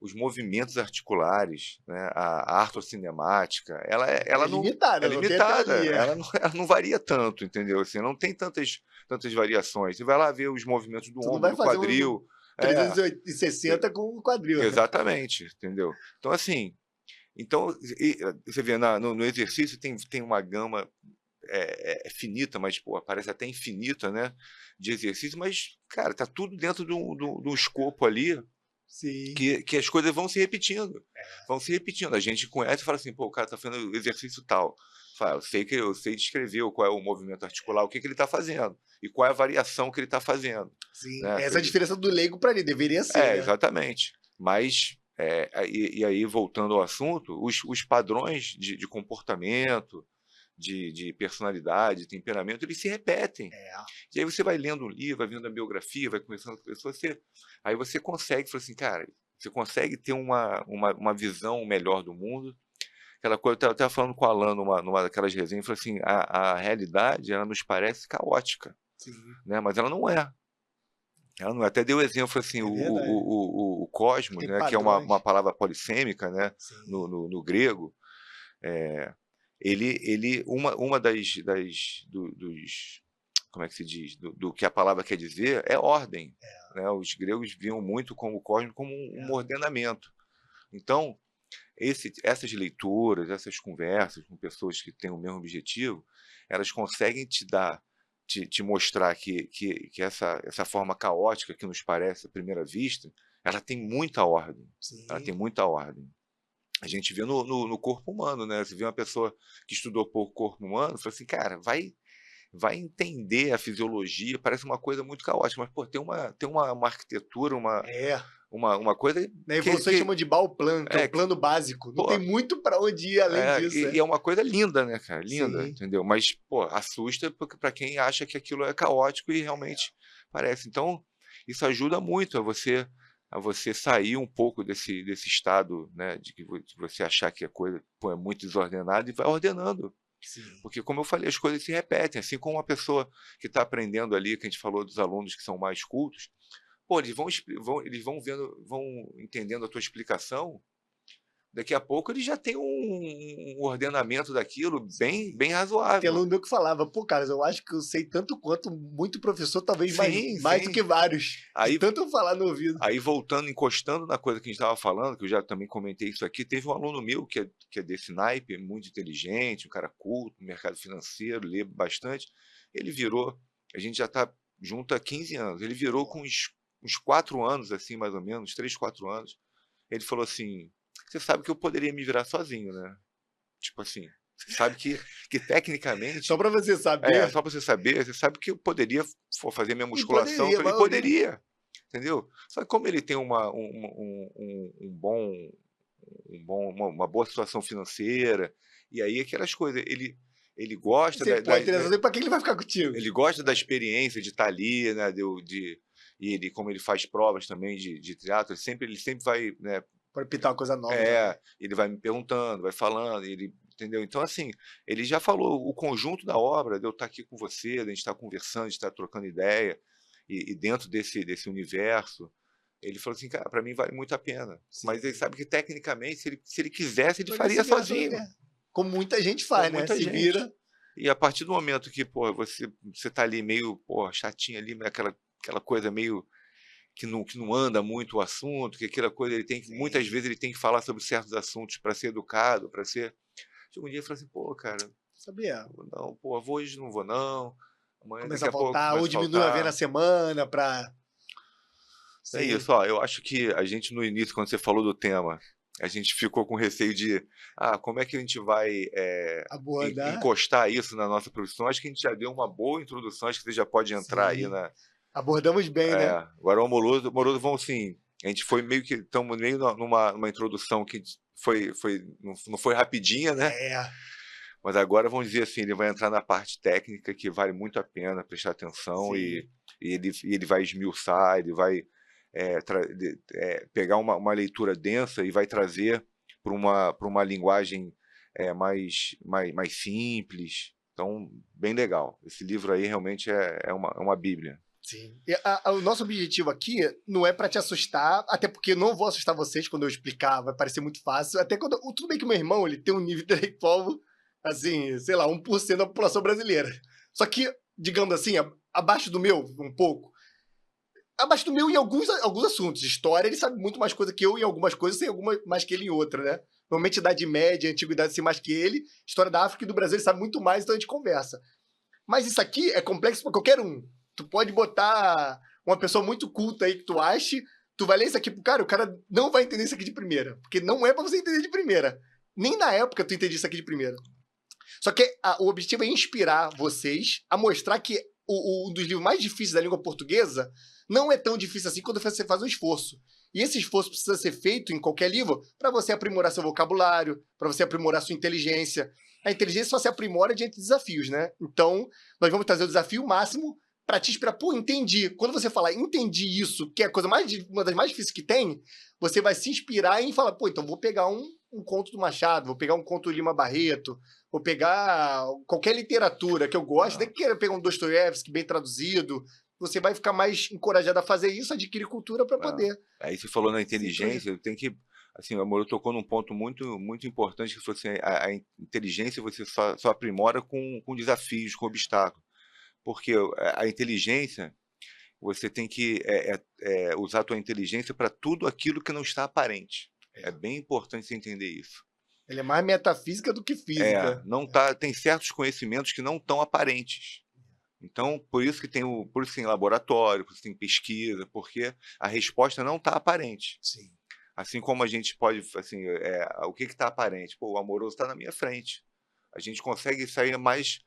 S2: Os movimentos articulares, né, a artrocinemática,
S1: É
S2: é
S1: limitada, não tem até
S2: limitada,
S1: ali.
S2: ela não varia tanto, entendeu? Assim, não tem tantas variações. Você vai lá ver os movimentos do
S1: Tu não
S2: ombro,
S1: vai
S2: do
S1: fazer um
S2: quadril. É,
S1: 360 com o quadril.
S2: exatamente, entendeu? Então, assim, você vê no exercício tem uma gama finita, mas pô, parece até infinita, né? De exercício, mas, cara, tá tudo dentro do escopo ali
S1: Sim.
S2: que as coisas vão se repetindo. Vão se repetindo. A gente conhece e fala assim, pô, o cara tá fazendo exercício tal. Fala, eu sei descrever qual é o movimento articular, o que ele está fazendo e qual é a variação que ele está fazendo.
S1: Sim.
S2: Né?
S1: Essa é a diferença do leigo para ele, deveria ser, né?
S2: Exatamente. Mas, e aí, voltando ao assunto, os padrões de comportamento, de personalidade, de temperamento, eles se repetem.
S1: É.
S2: E aí você vai lendo um livro, vai vendo a biografia, vai conversando com pessoas, aí você consegue, falar assim, cara, você consegue ter uma visão melhor do mundo. Aquela coisa, eu estava falando com o Alan numa daquelas resenhas, falou assim, a realidade, ela nos parece caótica,
S1: Sim.
S2: né? Mas ela não é. Ela não é. Até deu o exemplo, assim,
S1: É verdade.
S2: o cosmos,
S1: Tem
S2: né, que é
S1: padrões.
S2: uma palavra polissêmica, né,
S1: Sim.
S2: no grego, uma das, dos como é que se diz, do que a palavra quer dizer, é ordem. Né? Os gregos viam muito como o cosmos como um ordenamento. Então, essas leituras, essas conversas com pessoas que têm o mesmo objetivo, elas conseguem te mostrar que essa forma caótica que nos parece à primeira vista, ela tem muita ordem.
S1: Sim.
S2: Ela tem muita ordem. A gente vê no corpo humano, né? Você vê uma pessoa que estudou pouco o corpo humano, fala assim, cara, vai entender a fisiologia, parece uma coisa muito caótica, mas pô, tem uma arquitetura, uma coisa
S1: Na evolução chama de Bauplan, que é o plano básico. Não
S2: pô,
S1: tem muito para onde ir além disso.
S2: E é uma coisa linda, né, cara? Linda,
S1: Sim.
S2: entendeu? Mas, pô, assusta para quem acha que aquilo é caótico e realmente parece. Então, isso ajuda muito a você sair um pouco desse estado, né, de você achar que a coisa, pô, é muito desordenada e vai ordenando.
S1: Sim.
S2: Porque, como eu falei, as coisas se repetem. Assim como uma pessoa que está aprendendo ali, que a gente falou dos alunos que são mais cultos, pô, eles vão vendo, vão entendendo a tua explicação. Daqui a pouco ele já tem um ordenamento daquilo bem razoável.
S1: Tem aluno meu que falava, pô, cara, eu acho que eu sei tanto quanto muito professor, talvez
S2: Sim,
S1: mais
S2: sim.
S1: do que vários.
S2: Aí,
S1: de tanto eu falar no ouvido.
S2: Aí voltando, encostando na coisa que a gente estava falando, que eu já também comentei isso aqui, teve um aluno meu que é desse naipe, muito inteligente, um cara culto, no mercado financeiro, lê bastante. Ele virou, a gente já está junto há 15 anos, ele virou com uns 4 anos, assim, mais ou menos, 3, 4 anos. Ele falou assim, você sabe que eu poderia me virar sozinho, né? Tipo assim, você sabe que tecnicamente...
S1: Só para você saber.
S2: Só para você saber, você sabe que eu poderia fazer minha musculação.
S1: E
S2: poderia, entendeu? Só que como ele tem uma boa situação financeira, e aí aquelas coisas, ele gosta
S1: você pode ter razão, para que ele vai ficar contigo?
S2: Ele gosta da experiência de estar ali, né? E ele, como ele faz provas também de teatro, ele sempre vai, né,
S1: para pintar uma coisa nova.
S2: Ele vai me perguntando, vai falando, entendeu? Então, assim, ele já falou o conjunto da obra, de eu estar aqui com você, de a gente estar conversando, de estar trocando ideia, e dentro desse universo, ele falou assim, cara, para mim vale muito a pena. Sim. Mas ele sabe que, tecnicamente, se ele quisesse, ele faria sozinho.
S1: Como muita gente faz, né? Se vira.
S2: E a partir do momento que, pô, você tá ali meio, pô, chatinho ali, aquela coisa meio... Que não anda muito o assunto, que aquela coisa, muitas vezes ele tem que falar sobre certos assuntos para ser educado, para ser... Chega um dia e fala assim, pô, cara,
S1: sabia?
S2: Não, pô, hoje não vou não, amanhã
S1: começa a faltar, ou diminui a ver na semana para...
S2: É isso, ó, eu acho que a gente no início, quando você falou do tema, a gente ficou com receio de, como é que a gente vai encostar isso na nossa profissão? Acho que a gente já deu uma boa introdução, acho que você já pode entrar aí na...
S1: Abordamos bem, né?
S2: Agora o Amoroso, vamos assim, a gente foi estamos meio numa introdução que não foi rapidinha, né? Mas agora vamos dizer assim, ele vai entrar na parte técnica que vale muito a pena prestar atenção e ele vai esmiuçar, ele vai pegar uma leitura densa e vai trazer para uma linguagem mais simples. Então, bem legal. Esse livro aí realmente é uma bíblia.
S1: Sim. O nosso objetivo aqui não é para te assustar, até porque não vou assustar vocês quando eu explicar, vai parecer muito fácil. Até quando. Tudo bem que meu irmão ele tem um nível intelectual, assim, sei lá, 1% da população brasileira. Só que, digamos assim, abaixo do meu, um pouco. Abaixo do meu em alguns assuntos. História, ele sabe muito mais coisa que eu em algumas coisas, tem algumas mais que ele em outra, né? Normalmente, Idade Média, Antiguidade, sei mais que ele. História da África e do Brasil, ele sabe muito mais, então a gente conversa. Mas isso aqui é complexo para qualquer um. Tu pode botar uma pessoa muito culta aí que tu ache, tu vai ler isso aqui pro cara, o cara não vai entender isso aqui de primeira. Porque não é pra você entender de primeira. Nem na época tu entendia isso aqui de primeira. Só que o objetivo é inspirar vocês a mostrar que um dos livros mais difíceis da língua portuguesa não é tão difícil assim quando você faz um esforço. E esse esforço precisa ser feito em qualquer livro para você aprimorar seu vocabulário, para você aprimorar sua inteligência. A inteligência só se aprimora diante de desafios, né? Então, nós vamos trazer o desafio máximo para te inspirar. Pô, entendi. Quando você falar entendi isso, que é a coisa uma das mais difíceis que tem, você vai se inspirar em falar, pô, então vou pegar um conto do Machado, vou pegar um conto do Lima Barreto, vou pegar qualquer literatura que eu gosto, nem que queira pegar um Dostoiévski bem traduzido, você vai ficar mais encorajado a fazer isso, adquirir cultura para poder.
S2: Aí você falou na inteligência, tem que... Assim, o Amor tocou num ponto muito, muito importante, que foi assim, a inteligência você só aprimora com desafios, com obstáculos. Porque a inteligência, você tem que usar a tua inteligência para tudo aquilo que não está aparente. É bem importante você entender isso.
S1: Ele é mais metafísica do que física.
S2: Não tá, tem certos conhecimentos que não estão aparentes. Então, por isso tem laboratório, por isso tem pesquisa, porque a resposta não está aparente.
S1: Sim.
S2: Assim como a gente pode, assim, o que está aparente? Pô, o amoroso está na minha frente. A gente consegue sair mais,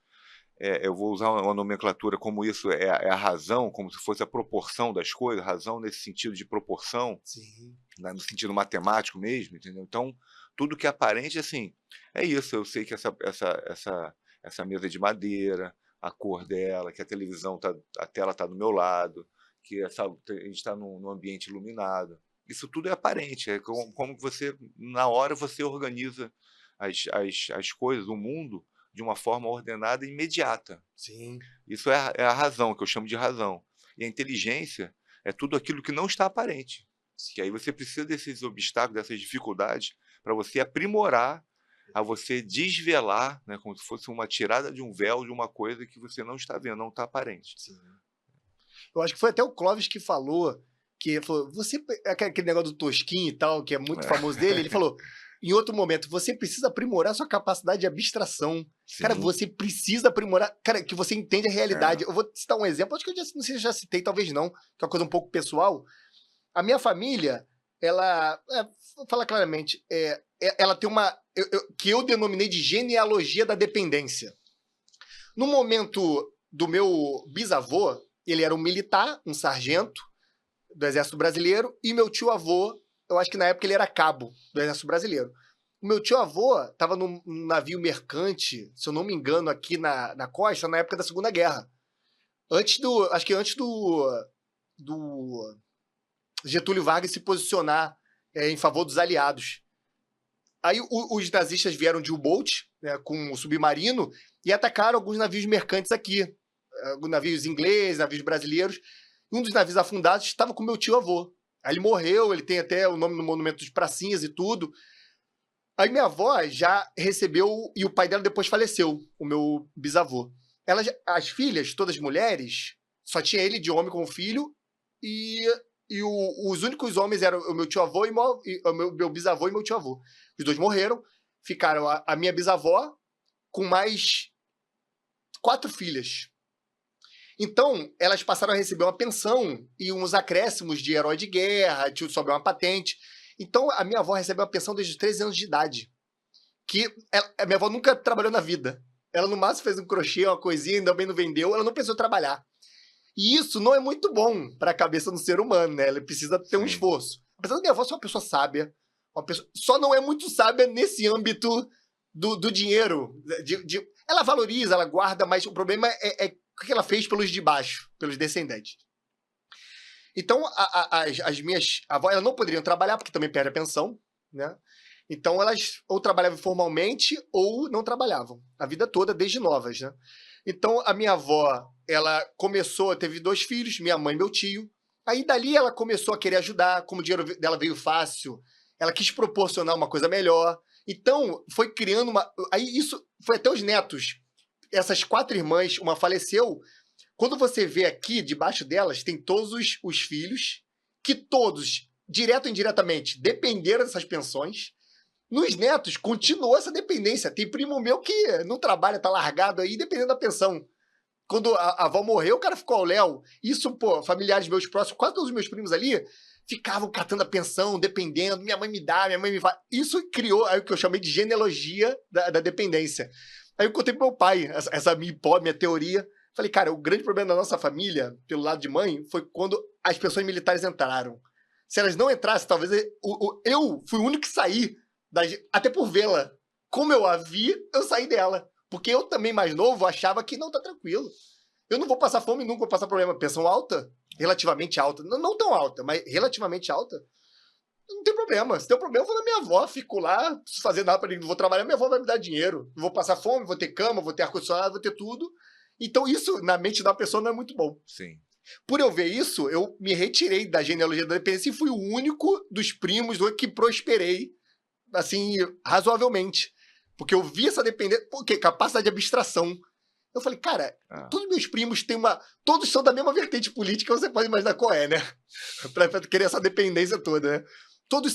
S2: eu vou usar uma nomenclatura como isso, é a razão, como se fosse a proporção das coisas, razão nesse sentido de proporção,
S1: Sim.
S2: né, no sentido matemático mesmo, entendeu? Então, tudo que é aparente, assim, é isso. Eu sei que essa mesa de madeira, a cor dela, que a televisão a tela está do meu lado, que a gente está num ambiente iluminado. Isso tudo é aparente. É como você, na hora, você organiza as coisas, o mundo, de uma forma ordenada e imediata.
S1: Sim.
S2: Isso é a razão, que eu chamo de razão. E a inteligência é tudo aquilo que não está aparente. Que aí você precisa desses obstáculos, dessas dificuldades, para você aprimorar, a você desvelar, né, como se fosse uma tirada de um véu de uma coisa que você não está vendo, não está aparente.
S1: Sim. Eu acho que foi até o Clóvis que falou, aquele negócio do Tosquinho e tal, que é muito famoso dele, ele falou, em outro momento, você precisa aprimorar sua capacidade de abstração.
S2: Sim.
S1: Cara, você precisa aprimorar, cara, que você entende a realidade. Eu vou citar um exemplo, acho que não sei se eu já citei, talvez não, que é uma coisa um pouco pessoal. A minha família, ela, vou falar claramente, ela tem que eu denominei de genealogia da dependência. No momento do meu bisavô, ele era um militar, um sargento do Exército Brasileiro, e meu tio-avô, eu acho que na época ele era cabo do Exército Brasileiro. O meu tio-avô estava num navio mercante, se eu não me engano, aqui na costa, na época da Segunda Guerra. Acho que antes do Getúlio Vargas se posicionar em favor dos aliados. Aí os nazistas vieram de U-Boat, né, com o submarino, e atacaram alguns navios mercantes aqui. Navios ingleses, navios brasileiros. Um dos navios afundados estava com meu tio-avô. Aí ele morreu, ele tem até o nome no monumento de pracinhas e tudo. Aí minha avó já recebeu, e o pai dela depois faleceu, o meu bisavô. As filhas, todas mulheres, só tinha ele de homem como filho, e os únicos homens eram o meu tio-avô, o meu bisavô e meu tio-avô. Os dois morreram, ficaram a minha bisavó com mais 4 filhas. Então, elas passaram a receber uma pensão e uns acréscimos de herói de guerra, sobrou uma patente. Então, a minha avó recebeu uma pensão desde os 13 anos de idade. A minha avó nunca trabalhou na vida. Ela, no máximo, fez um crochê, uma coisinha, ainda bem não vendeu. Ela não precisou trabalhar. E isso não é muito bom para a cabeça do ser humano, né? Ela precisa ter um esforço. Apesar da minha avó ser uma pessoa sábia, só não é muito sábia nesse âmbito do dinheiro. Ela valoriza, ela guarda, mas o problema é o que ela fez pelos de baixo, pelos descendentes. Então, as minhas avós, elas não poderiam trabalhar, porque também perde a pensão, né? Então, elas ou trabalhavam formalmente ou não trabalhavam. A vida toda, desde novas, né? Então, a minha avó, ela teve 2 filhos, minha mãe e meu tio. Aí, dali, ela começou a querer ajudar, como o dinheiro dela veio fácil, ela quis proporcionar uma coisa melhor. Então, foi criando Aí, isso foi até os netos. Essas 4 irmãs, uma faleceu. Quando você vê aqui, debaixo delas, tem todos os filhos, que todos, direto ou indiretamente, dependeram dessas pensões. Nos netos, continuou essa dependência. Tem primo meu que não trabalha, tá largado aí, dependendo da pensão. Quando a avó morreu, o cara ficou ao léu. Isso, familiares meus próximos, quase todos os meus primos ali, ficavam catando a pensão, dependendo. Minha mãe me dá, minha mãe me faz. Isso criou aí o que eu chamei de genealogia da dependência. Aí eu contei pro meu pai essa minha teoria. Falei, cara, o grande problema da nossa família, pelo lado de mãe, foi quando as pessoas militares entraram. Se elas não entrassem, talvez eu fui o único que saí, até por vê-la. Como eu a vi, eu saí dela. Porque eu também, mais novo, achava que não, tá tranquilo. Eu não vou passar fome, nunca vou passar problema. Pensão alta, relativamente alta. Não tão alta, mas relativamente alta. Não tem problema. Se tem um problema, eu vou na minha avó, fico lá, não preciso fazer nada pra ninguém. Não vou trabalhar, minha avó vai me dar dinheiro. Não vou passar fome, vou ter cama, vou ter ar-condicionado, vou ter tudo. Então, isso, na mente da pessoa, não é muito bom.
S2: Sim.
S1: Por eu ver isso, eu me retirei da genealogia da dependência e fui o único dos primos que prosperei, assim, razoavelmente. Porque eu vi essa dependência... Por quê? Capacidade de abstração. Eu falei, cara,
S2: Ah.
S1: todos meus primos têm uma... Todos são da mesma vertente política, você pode imaginar qual é, né? Pra querer essa dependência toda, né? Todos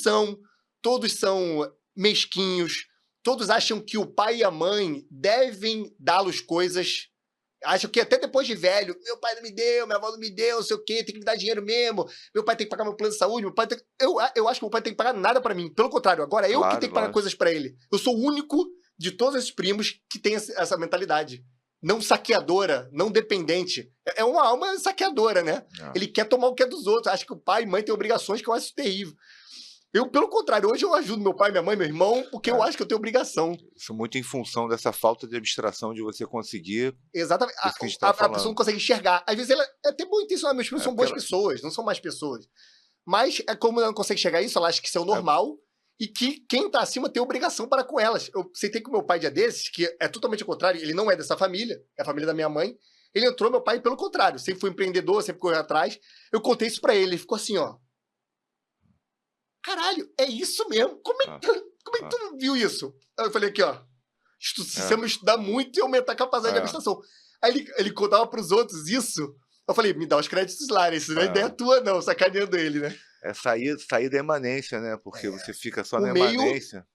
S1: são mesquinhos, todos acham que o pai e a mãe devem dá-los coisas, acham que até depois de velho, meu pai não me deu, minha avó não me deu, não sei o quê, tem que me dar dinheiro mesmo, meu pai tem que pagar meu plano de saúde, meu pai tem... eu acho que meu pai tem que pagar nada pra mim, pelo contrário, agora eu que
S2: Claro,
S1: tenho que pagar
S2: lógico.
S1: coisas pra ele. Eu sou o único de todos esses primos que tem essa mentalidade. Não saqueadora, não dependente. É uma alma saqueadora, né?
S2: Ah.
S1: Ele quer tomar o que é dos outros, acha que o pai e mãe têm obrigações, que eu acho isso terrível. Eu, pelo contrário, hoje eu ajudo meu pai, minha mãe, meu irmão, porque eu acho que eu tenho obrigação.
S2: Isso muito em função dessa falta de abstração de você conseguir.
S1: Exatamente.
S2: Isso que a gente tá
S1: A pessoa
S2: falando.
S1: não consegue enxergar. Às vezes ela é até bom intencional, meus filhos
S2: É
S1: são boas
S2: porque
S1: pessoas, não são más pessoas. Mas é como ela não consegue enxergar isso, ela acha que isso é o normal e que quem tá acima tem obrigação para com elas. Eu sentei com meu pai dia desses, que é totalmente o contrário, ele não é dessa família, é a família da minha mãe. Ele entrou, meu pai, pelo contrário, sempre foi empreendedor, sempre correu atrás. Eu contei isso pra ele, ele ficou assim, ó. Caralho, é isso mesmo? Como é que tu não viu isso? Aí eu falei aqui, ó. Se você não estudar muito e aumentar a capacidade de abstração. Aí ele contava pros outros isso. Eu falei, me dá os créditos lá, isso não é ideia tua, não, sacaneando ele, né?
S2: É sair da emanência, né? Porque você fica só
S1: O
S2: na
S1: meio-
S2: emanência.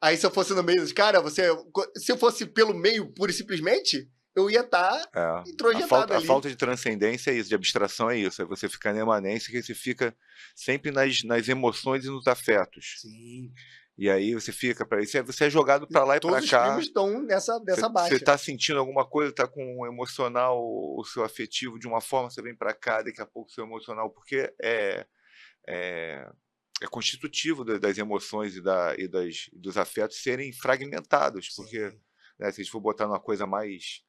S1: Aí se eu fosse no meio dos caras, se eu fosse pelo meio, pura e simplesmente, eu ia estar introjetado
S2: A
S1: ali.
S2: falta de transcendência é isso, de abstração é isso. É você ficar na emanência, que você fica sempre nas emoções e nos afetos.
S1: Sim.
S2: E aí você fica para isso, você é jogado para lá e para
S1: Todos os
S2: cá.
S1: primos estão nessa baixa.
S2: Você tá sentindo alguma coisa, tá com o emocional, o seu afetivo de uma forma, você vem para cá, daqui a pouco o seu emocional, porque é constitutivo das emoções e dos afetos serem fragmentados, porque né, se a gente for botar numa coisa mais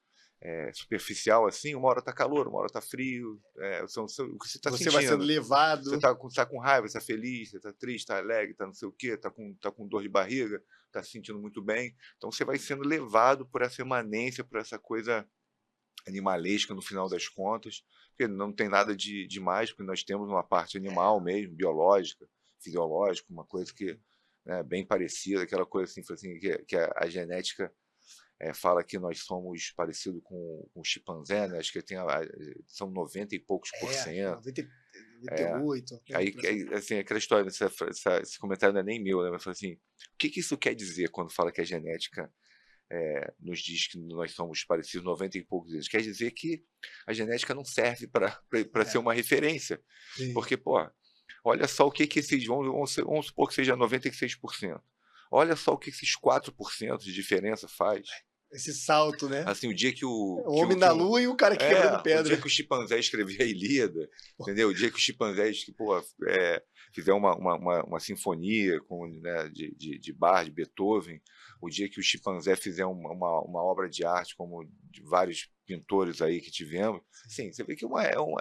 S2: superficial assim, uma hora tá calor, uma hora tá frio, o que você tá sentindo.
S1: Você vai sendo levado.
S2: Você tá com raiva, você tá feliz, você tá triste, tá alegre, tá não sei o quê, tá com dor de barriga, tá se sentindo muito bem. Então você vai sendo levado por essa emanência, por essa coisa animalesca no final das contas, porque não tem nada de mais, porque nós temos uma parte animal mesmo, biológica, fisiológica, uma coisa que né, bem parecida, aquela coisa assim que a genética fala que nós somos parecidos com o chimpanzé, né? Acho que são 90 e poucos por cento.
S1: 98.
S2: Aí, assim, aquela história, esse comentário não é nem meu, né? Mas assim, o que isso quer dizer quando fala que a genética nos diz que nós somos parecidos 90 e poucos anos? Quer dizer que a genética não serve para ser uma referência.
S1: Sim.
S2: Porque, pô, olha só o que esses, vamos supor que seja 96%. Olha só o que esses 4% de diferença faz.
S1: Esse salto, né?
S2: Assim, o dia que
S1: o homem na lua e o cara que quebrando pedra.
S2: O dia que o chimpanzé escrevia a Ilíada, entendeu? O dia que o chimpanzé fizer uma sinfonia né, de Bach, de Beethoven, o dia que o chimpanzé fizer uma obra de arte, como de vários pintores aí que tivemos, sim, você vê que é um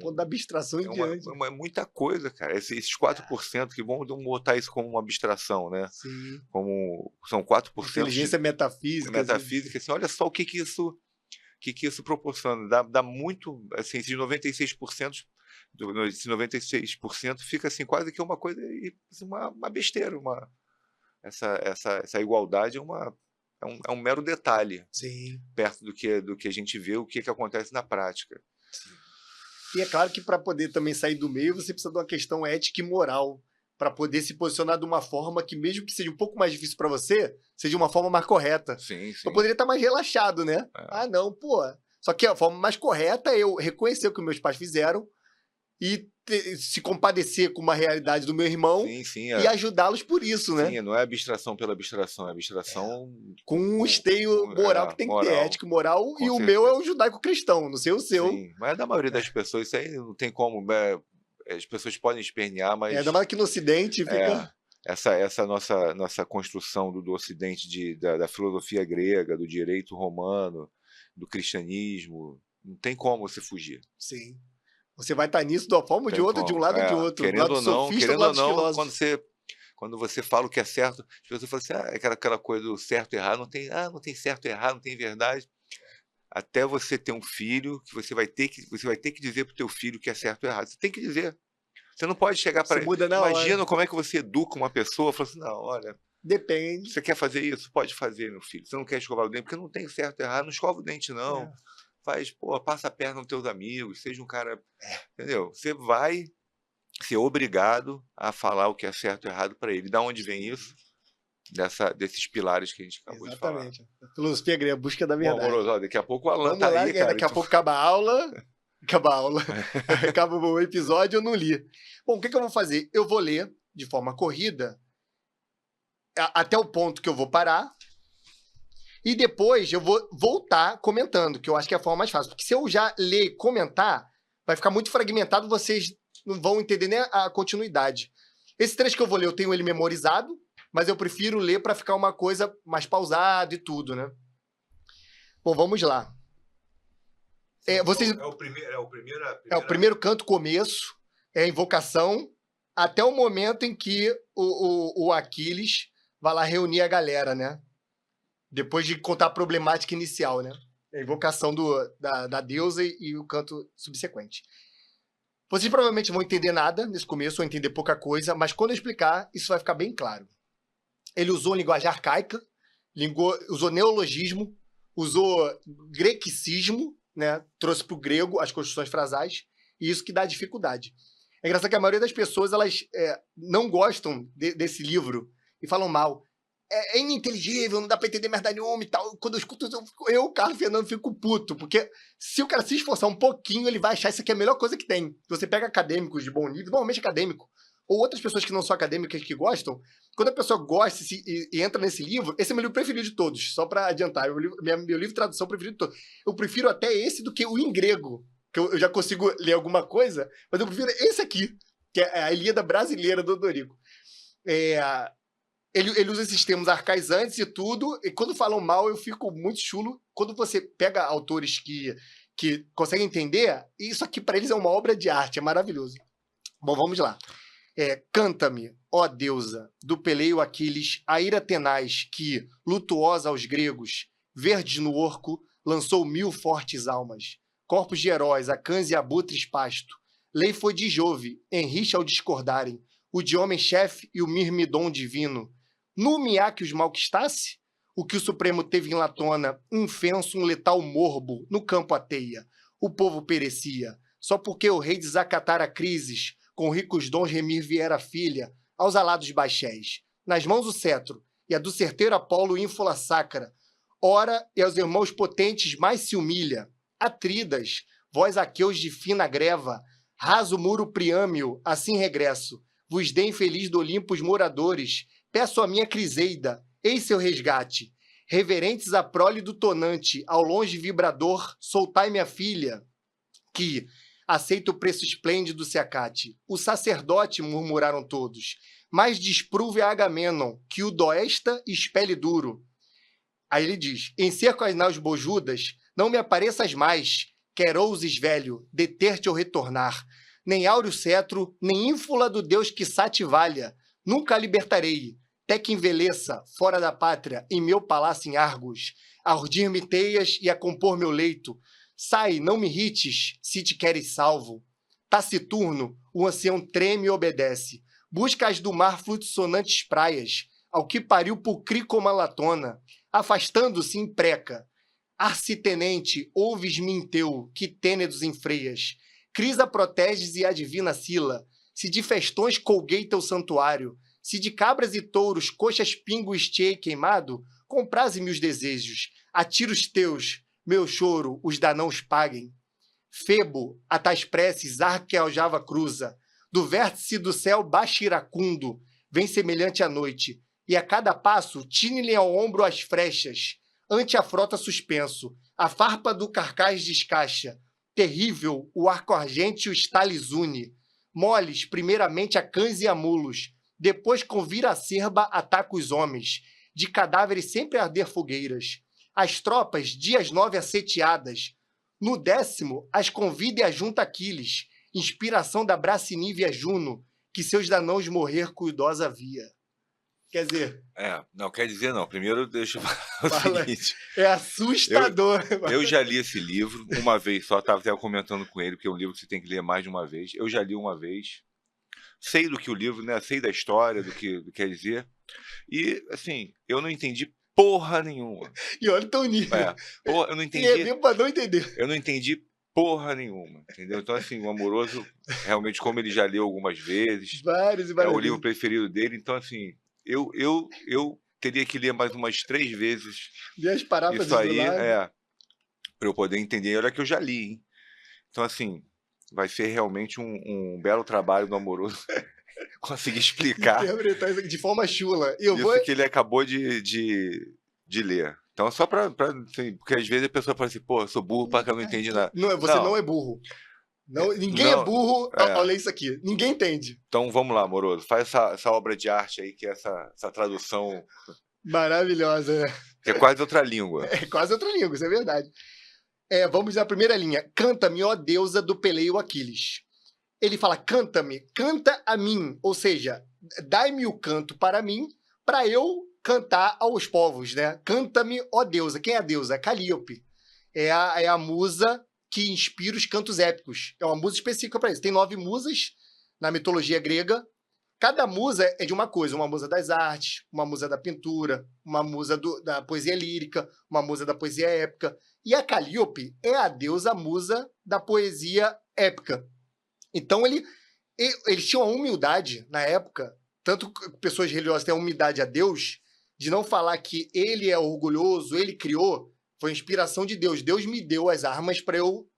S1: ponto da abstração em diante.
S2: É muita coisa, cara. Esses 4% que vamos botar isso como uma abstração, né?
S1: Sim.
S2: Como são 4%.
S1: Inteligência metafísica.
S2: Metafísica, assim, olha só o que isso proporciona. Dá muito, assim, esses 96%, esse 96% fica assim, quase que uma coisa, assim, uma besteira. Essa igualdade é um mero detalhe.
S1: Sim.
S2: Perto do que a gente vê, o que acontece na prática.
S1: Sim. E é claro que para poder também sair do meio, você precisa de uma questão ética e moral, para poder se posicionar de uma forma que, mesmo que seja um pouco mais difícil para você, seja uma forma mais correta.
S2: Sim, sim.
S1: Eu poderia estar mais relaxado, né? Ah, não, pô. Só que a forma mais correta é eu reconhecer o que meus pais fizeram e se compadecer com uma realidade do meu irmão e ajudá-los por isso, né?
S2: Sim, não é abstração pela abstração, é abstração...
S1: Com um esteio moral que tem que ter, ético, moral, e o meu é o judaico-cristão, não sei o seu.
S2: Sim, mas da maioria das pessoas, isso aí não tem como... as pessoas podem espernear, mas...
S1: Ainda mais que no Ocidente fica...
S2: Essa nossa construção do Ocidente, da filosofia grega, do direito romano, do cristianismo, não tem como você fugir.
S1: Sim. Você vai estar nisso de uma forma ou de outra, de um lado ou de outro.
S2: Querendo ou não, quando você fala o que é certo, as pessoas falam assim, aquela coisa do certo e errado, não tem certo e errado, não tem verdade. Até você ter um filho, que você vai ter que dizer pro teu filho que é certo e errado. Você tem que dizer. Você não pode chegar para ele. Imagina como é que você educa uma pessoa, fala assim, não, olha,
S1: Depende.
S2: Você quer fazer isso? Pode fazer, meu filho. Você não quer escovar o dente? Porque não tem certo e errado. Não escova o dente, não.
S1: É.
S2: Faz, pô, passa a perna nos teus amigos, seja um cara... Entendeu? Você vai ser obrigado a falar o que é certo e errado para ele. Da onde vem isso? Desses pilares que a gente acabou de falar.
S1: Exatamente. A filosofia grega, a busca da
S2: Bom,
S1: verdade.
S2: amoroso, ó, daqui a pouco o Alan
S1: Vamos
S2: tá
S1: lá,
S2: aí, cara.
S1: daqui a pouco acaba a aula. Acaba a aula. Acaba o episódio, eu não li. Bom, o que eu vou fazer? Eu vou ler de forma corrida até o ponto que eu vou parar e depois eu vou voltar comentando, que eu acho que é a forma mais fácil. Porque se eu já ler e comentar, vai ficar muito fragmentado, vocês não vão entender nem a continuidade. Esse trecho que eu vou ler, eu tenho ele memorizado, mas eu prefiro ler para ficar uma coisa mais pausada e tudo, né? Bom, vamos lá. É o primeiro canto, começo, é a invocação, até o momento em que o Aquiles vai lá reunir a galera, né? Depois de contar a problemática inicial, né? A invocação da deusa e o canto subsequente. Vocês provavelmente vão entender nada nesse começo, vão entender pouca coisa, mas quando eu explicar, isso vai ficar bem claro. Ele usou linguagem arcaica, usou neologismo, usou grequicismo, né? Trouxe para o grego as construções frasais, e isso que dá dificuldade. É engraçado que a maioria das pessoas elas não gostam desse livro e falam mal. É ininteligível, não dá para entender merda nenhuma e tal. Quando eu escuto, eu Carlos Fernando, fico puto, porque se o cara se esforçar um pouquinho, ele vai achar isso aqui a melhor coisa que tem. Você pega acadêmicos de bom nível, normalmente acadêmico, ou outras pessoas que não são acadêmicas que gostam, quando a pessoa gosta e entra nesse livro, esse é meu livro preferido de todos, só para adiantar, meu livro de tradução preferido de todos. Eu prefiro até esse do que o em grego, que eu já consigo ler alguma coisa, mas eu prefiro esse aqui, que é a Ilíada brasileira do Odorico. Ele usa esses termos arcaizantes e tudo, e quando falam mal eu fico muito chulo. Quando você pega autores que conseguem entender, isso aqui para eles é uma obra de arte, é maravilhoso. Bom, vamos lá. Canta-me, ó deusa, do peleio Aquiles, a ira tenaz que, lutuosa aos gregos, verdes no orco, lançou 1000 fortes almas. Corpos de heróis, a cães e abutres pasto. Lei foi de Jove, em rixa ao discordarem, o de homem-chefe e o mirmidon divino. Nume há que os malquistasse? O que o Supremo teve em Latona, infenso, um letal morbo, no campo ateia. O povo perecia, só porque o rei desacatara crises, com ricos dons remir viera filha, aos alados baixéis. Nas mãos o cetro, e a do certeiro Apolo ínfula sacra. Ora, e aos irmãos potentes mais se humilha. Atridas, vós aqueus de fina greva, raso muro Priâmio, assim regresso. Vos dê infeliz do Olimpo os moradores, peço a minha Criseida, eis seu resgate. Reverentes a prole do tonante, ao longe vibrador, soltai minha filha, que aceita o preço esplêndido se acate. O sacerdote, murmuraram todos, mas despruve a Agamenon, que o doesta espelhe duro. Aí ele diz, em cerco as naus bojudas, não me apareças mais, quer ouses, velho, deter-te ou retornar. Nem áureo cetro, nem ínfula do Deus que te valha, nunca a libertarei. Até que envelheça, fora da pátria, em meu palácio em Argos, a urdir-me teias e a compor meu leito. Sai, não me irrites, se te queres salvo. Taciturno, o ancião treme e obedece. Busca as do mar flutussonantes praias, ao que pariu pulcri como a latona. Afastando-se, impreca. Arcitenente, ouves-me em teu, que tênedos enfreias. Crisa proteges e adivina Sila. Se de festões colguei teu santuário, se de cabras e touros, coxas pingo estiei queimado, compraze-me os desejos, atira os teus, meu choro, os danãos paguem. Febo, a tais preces, arque aljava cruza, do vértice do céu baixa iracundo, vem semelhante à noite, e a cada passo tine-lhe ao ombro as frechas, ante a frota suspenso, a farpa do carcaz descaixa, terrível o arco argênteo está lhes une, moles primeiramente a cães e a mulos, depois com vira acerba ataca os homens, de cadáveres sempre arder fogueiras. As tropas, dias 9 asseteadas. No 10º, as convida e ajunta Aquiles, inspiração da bracinívia Juno, que seus danãos morrer cuidosa via. Quer dizer...
S2: não, quer dizer não. Primeiro, deixa eu falar o seguinte.
S1: É assustador.
S2: Eu já li esse livro uma vez só, estava até comentando com ele, porque é um livro que você tem que ler mais de uma vez. Eu já li uma vez. sei do que o livro, né? Sei da história, do que quer dizer. E, assim, eu não entendi porra nenhuma.
S1: E olha o teu nível.
S2: Porra, eu não
S1: E é
S2: entendi.
S1: mesmo pra não entender.
S2: Eu não entendi porra nenhuma, entendeu? Então, assim, o Amoroso, realmente, como ele já leu algumas vezes,
S1: Vários e
S2: é
S1: várias
S2: o livro
S1: vezes.
S2: preferido dele. Então, assim, eu teria que ler mais umas 3 vezes
S1: Vi as
S2: isso
S1: paráfrases do
S2: aí,
S1: lado.
S2: para eu poder entender. Olha que eu já li, hein? Então, assim, vai ser realmente um belo trabalho do Amoroso conseguir explicar
S1: Interpretar isso aqui de forma chula. E eu vou.
S2: isso que ele acabou de ler. Então, só assim, porque às vezes a pessoa fala assim, pô, eu sou burro pra que eu não entendi nada.
S1: Não, você não
S2: Não,
S1: é burro. Não, ninguém é
S2: não,
S1: burro ao
S2: é.
S1: ler isso aqui. Ninguém entende.
S2: Então vamos lá, Amoroso, faz essa obra de arte aí, que é essa tradução,
S1: Maravilhosa, né?
S2: que é quase outra língua.
S1: É quase outra língua, isso é verdade. Vamos à primeira linha. Canta-me, ó deusa do peleio Aquiles. Ele fala, canta-me, canta a mim. Ou seja, dai-me o canto para mim, para eu cantar aos povos, né? Canta-me, ó deusa. Quem é a deusa? É Calíope. É a musa que inspira os cantos épicos. É uma musa específica para isso. Tem 9 musas na mitologia grega. Cada musa é de uma coisa. Uma musa das artes, uma musa da pintura, uma musa da poesia lírica, uma musa da poesia épica. E a Calíope é a deusa musa da poesia épica. Então, eles tinham a humildade, na época, tanto pessoas religiosas têm a humildade a Deus, de não falar que ele é orgulhoso, ele criou, foi inspiração de Deus. Deus me deu as armas para eu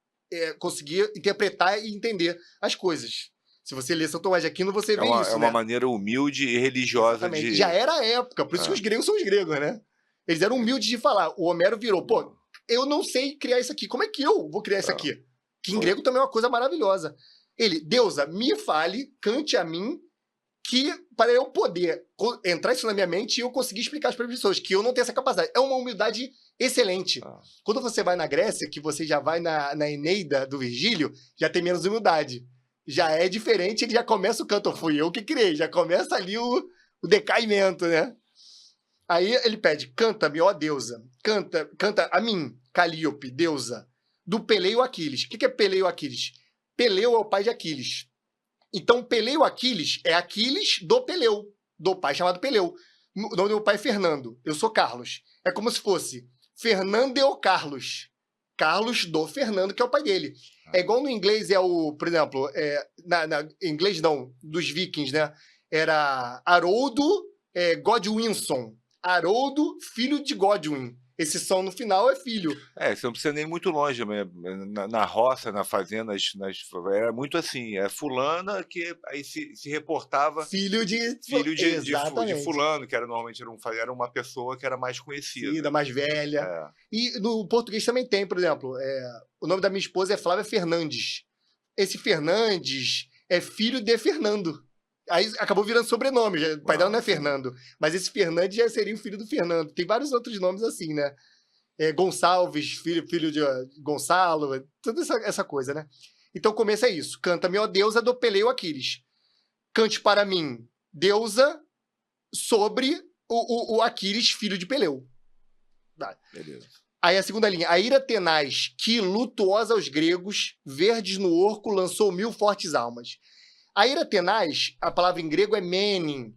S1: conseguir interpretar e entender as coisas. Se você ler São Tomás de Aquino, você vê isso,
S2: É
S1: né?
S2: uma maneira humilde e religiosa
S1: Exatamente.
S2: de...
S1: Já era a época, por isso que os gregos são os gregos, né? Eles eram humildes de falar. O Homero virou, pô, eu não sei criar isso aqui. Como é que eu vou criar isso aqui? Que em grego também é uma coisa maravilhosa. Ele, deusa, me fale, cante a mim, que para eu poder entrar isso na minha mente e eu conseguir explicar para as pessoas que eu não tenho essa capacidade. É uma humildade excelente. Quando você vai na Grécia, que você já vai na Eneida do Virgílio, já tem menos humildade. Já é diferente, ele já começa o canto, fui eu que criei, já começa ali o decaimento, né? Aí ele pede, canta-me, ó deusa, canta a mim, Calíope, deusa, do Peleio Aquiles. O que é Peleio Aquiles? Peleu é o pai de Aquiles. Então, Peleu Aquiles é Aquiles do Peleu, do pai chamado Peleu. O nome do meu pai é Fernando, eu sou Carlos. É como se fosse Fernando e Carlos. Carlos do Fernando, que é o pai dele. É igual no inglês, por exemplo, em inglês não, dos vikings, né? Era Haroldo Godwinson. Haroldo, filho de Godwin. Esse som no final é filho.
S2: Você não precisa nem ir muito longe, na roça, na fazenda, era muito assim, fulana que aí se reportava
S1: filho de
S2: fulano, que normalmente era uma pessoa que era mais conhecida.
S1: Sim, mais velha. E no português também tem, por exemplo, o nome da minha esposa é Flávia Fernandes. Esse Fernandes é filho de Fernando. Aí acabou virando sobrenome. O pai dela não é Fernando. Mas esse Fernandes já seria o filho do Fernando. Tem vários outros nomes assim, né? Gonçalves, filho de Gonçalo, toda essa coisa, né? Então o começo é isso. Canta-me, ó deusa do Peleu Aquiles. Cante para mim, deusa, sobre o Aquiles, filho de Peleu.
S2: Beleza.
S1: Aí a segunda linha. A ira tenaz, que lutuosa aos gregos, verdes no orco, lançou 1000 fortes almas. A ira tenaz, a palavra em grego é menin.